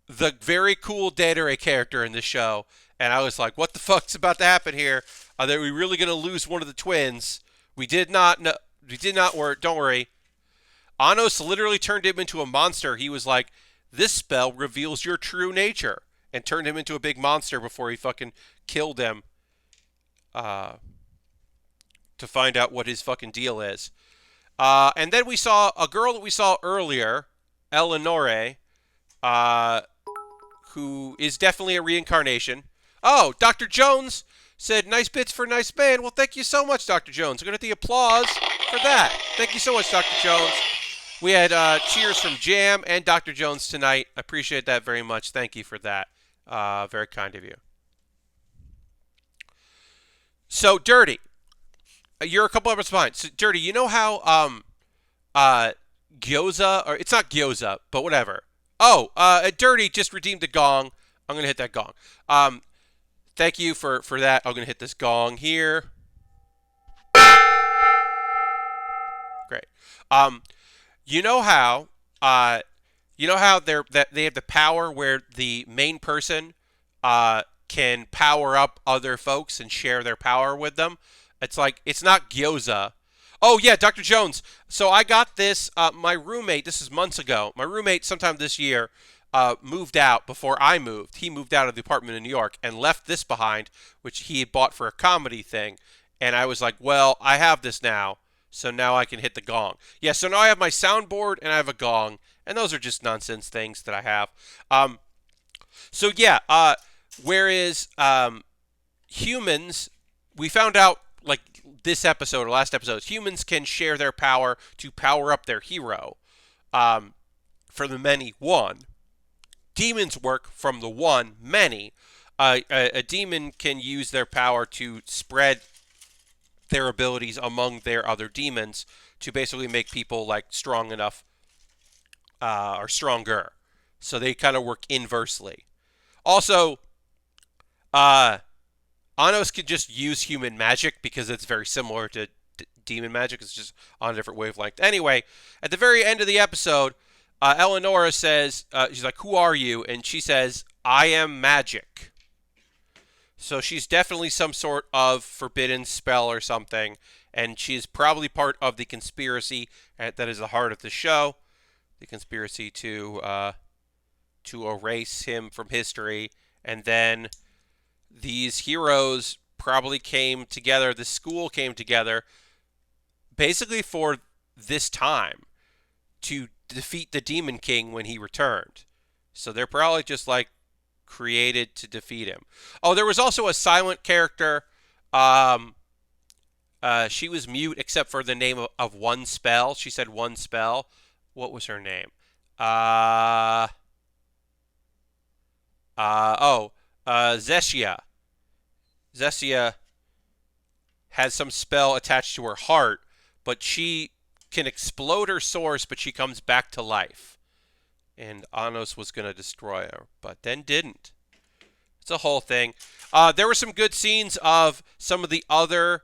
the very cool Dedere character in this show. And I was like, what the fuck's about to happen here? Are we really going to lose one of the twins? We did not know. We did not worry. Don't worry. Anos literally turned him into a monster. He was like, this spell reveals your true nature, and turned him into a big monster before he fucking killed him to find out what his fucking deal is. And then we saw a girl that we saw earlier, Eleonore, who is definitely a reincarnation. Oh, Dr. Jones said, nice bits for nice man. Well, thank you so much, Dr. Jones. We're going to get the applause for that. Thank you so much, Dr. Jones. We had cheers from Jam and Dr. Jones tonight. I appreciate that very much. Thank you for that. Very kind of you. So, Dirty, you're a couple episodes behind. So, Dirty, you know how gyoza, or it's not gyoza, but whatever. Oh, Dirty just redeemed the gong. I'm going to hit that gong. Thank you for that. I'm going to hit this gong here. Great. You know how they have the power where the main person can power up other folks and share their power with them. It's like, it's not gyoza. Oh yeah, Dr. Jones. So I got this. My roommate. This is months ago. My roommate, sometime this year, moved out before I moved. He moved out of the apartment in New York and left this behind, which he had bought for a comedy thing. And I was like, well, I have this now, so now I can hit the gong. Yeah, so now I have my soundboard and I have a gong, and those are just nonsense things that I have. So yeah, whereas humans, we found out, like this episode or last episode, humans can share their power to power up their hero. For the many, one. Demons work from the one, many. A demon can use their power to spread their abilities among their other demons to basically make people like strong enough are stronger. So they kind of work inversely. Also, uh, Anos can just use human magic because it's very similar to demon magic. It's just on a different wavelength. Anyway, at the very end of the episode, Eleonora says, she's like, "Who are you?" And she says, "I am magic." So she's definitely some sort of forbidden spell or something, and she's probably part of the conspiracy that is the heart of the show, the conspiracy to erase him from history, and then these heroes probably came together. The school came together basically for this time to defeat the Demon King when he returned. So they're probably just like created to defeat him. Oh, there was also a silent character. Um, she was mute except for the name of one spell. She said one spell. What was her name? Uh, Zesia. Zesia has some spell attached to her heart, but she can explode her source, but she comes back to life. And Anos was going to destroy her, but then didn't. It's a whole thing. There were some good scenes of some of the other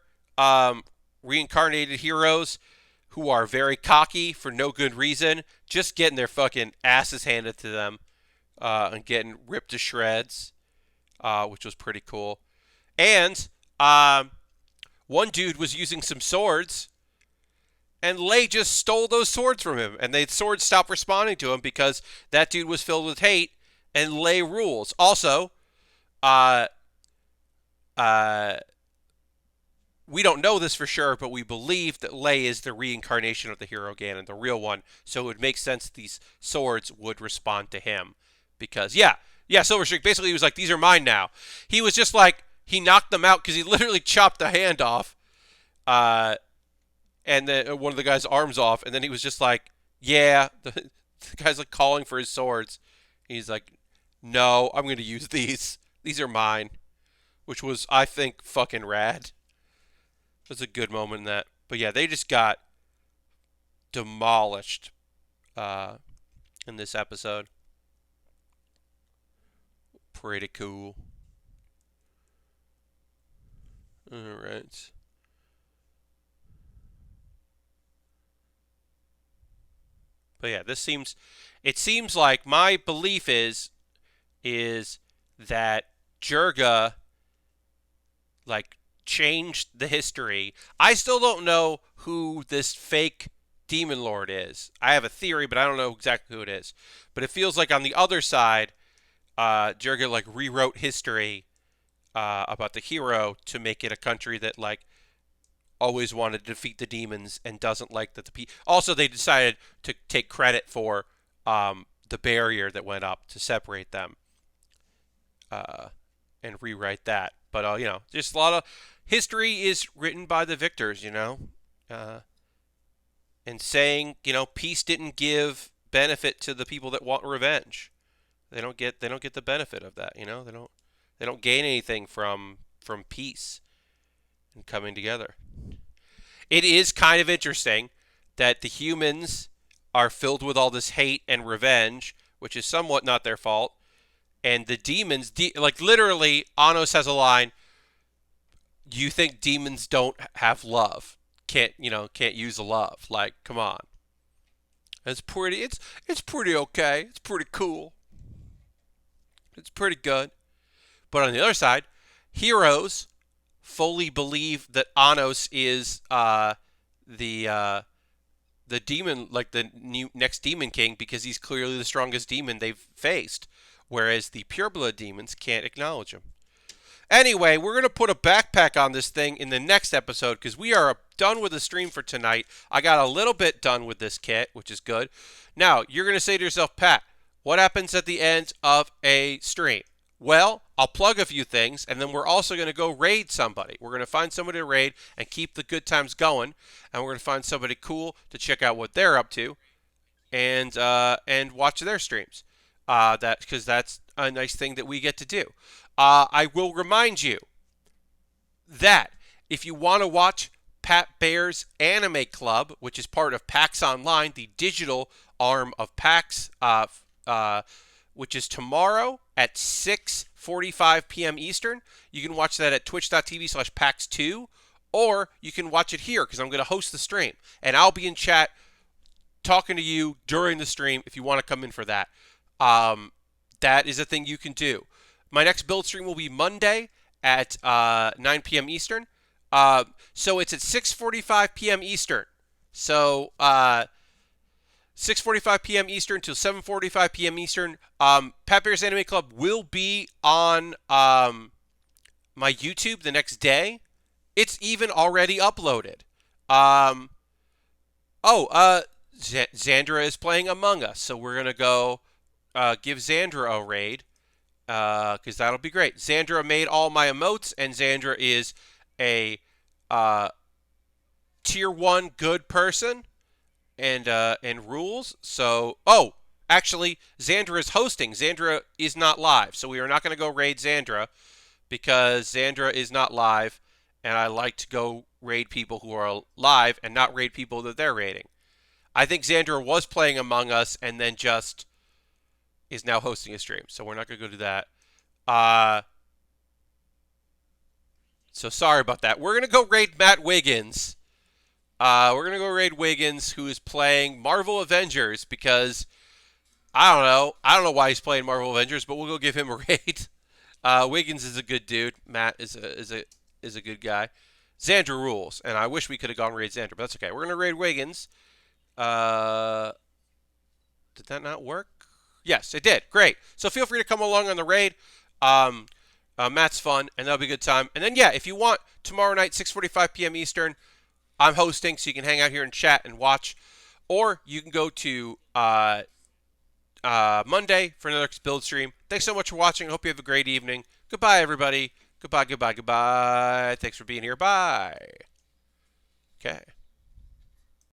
reincarnated heroes who are very cocky for no good reason, just getting their fucking asses handed to them and getting ripped to shreds, which was pretty cool. And one dude was using some swords, and Lei just stole those swords from him, and the swords stopped responding to him because that dude was filled with hate, and Lei rules. Also, we don't know this for sure, but we believe that Lei is the reincarnation of the hero Ganon, the real one, so it would make sense these swords would respond to him. Because, yeah, Silverstreak, basically he was like, these are mine now. He was just like, he knocked them out because he literally chopped the hand off, and then one of the guy's arms off, and then he was just like, yeah, the guy's like calling for his swords. He's like, no, I'm going to use these. These are mine, which was, I think, fucking rad. It was a good moment in that. But yeah, they just got demolished in this episode. Pretty cool. All right. But yeah, it seems like my belief is that Jirga like changed the history. I still don't know who this fake demon lord is. I have a theory, but I don't know exactly who it is. But it feels like on the other side, Jirga like rewrote history about the hero to make it a country that like always wanted to defeat the demons and doesn't like that the people. Also, they decided to take credit for the barrier that went up to separate them and rewrite that. But just a lot of history is written by the victors, and saying peace didn't give benefit to the people that want revenge. They don't get the benefit of that. They don't gain anything from peace and coming together. It is kind of interesting that the humans are filled with all this hate and revenge, which is somewhat not their fault. And the demons, like literally, Anos has a line, you think demons don't have love? Can't use love. Like, come on. It's pretty okay. It's pretty cool. It's pretty good. But on the other side, heroes fully believe that Anos is the demon, like the next demon king, because he's clearly the strongest demon they've faced, whereas the pureblood demons can't acknowledge him. Anyway, we're going to put a backpack on this thing in the next episode because we are done with the stream for tonight. I got a little bit done with this kit, which is good. Now, you're going to say to yourself, Pat, what happens at the end of a stream? Well, I'll plug a few things, and then we're also going to go raid somebody. We're going to find somebody to raid and keep the good times going, and we're going to find somebody cool to check out what they're up to, and watch their streams. Because that's a nice thing that we get to do. I will remind you that if you want to watch Pat Baer's Anime Club, which is part of PAX Online, the digital arm of PAX, which is tomorrow at 6:45 p.m. Eastern. You can watch that at twitch.tv/PAX2, or you can watch it here because I'm going to host the stream, and I'll be in chat talking to you during the stream if you want to come in for that. That is a thing you can do. My next build stream will be Monday at 9 p.m. Eastern. So it's at 6:45 p.m. Eastern. So 6:45 p.m. Eastern till 7:45 p.m. Eastern. Pat Bear's Anime Club will be on my YouTube the next day. It's even already uploaded. Xandra is playing Among Us, so we're gonna go give Xandra a raid because that'll be great. Xandra made all my emotes, and Xandra is a tier 1 good person and rules. So, actually, Xandra is hosting. Xandra is not live, so we are not going to go raid Xandra because Xandra is not live, and I like to go raid people who are live and not raid people that they're raiding. I think Xandra was playing Among Us and then just is now hosting a stream, so we're not going to go do that. So sorry about that. We're going to go raid Matt Wiggins. We're going to go raid Wiggins, who is playing Marvel Avengers, because I don't know. I don't know why he's playing Marvel Avengers, but we'll go give him a raid. Wiggins is a good dude. Matt is a good guy. Xandra rules, and I wish we could have gone raid Xandra, but that's okay. We're going to raid Wiggins. Did that not work? Yes, it did. Great. So feel free to come along on the raid. Matt's fun, and that'll be a good time. And then, yeah, if you want, tomorrow night, 6:45 p.m. Eastern, I'm hosting, so you can hang out here and chat and watch. Or you can go to Monday for another build stream. Thanks so much for watching. I hope you have a great evening. Goodbye, everybody. Goodbye, goodbye, goodbye. Thanks for being here. Bye. Okay.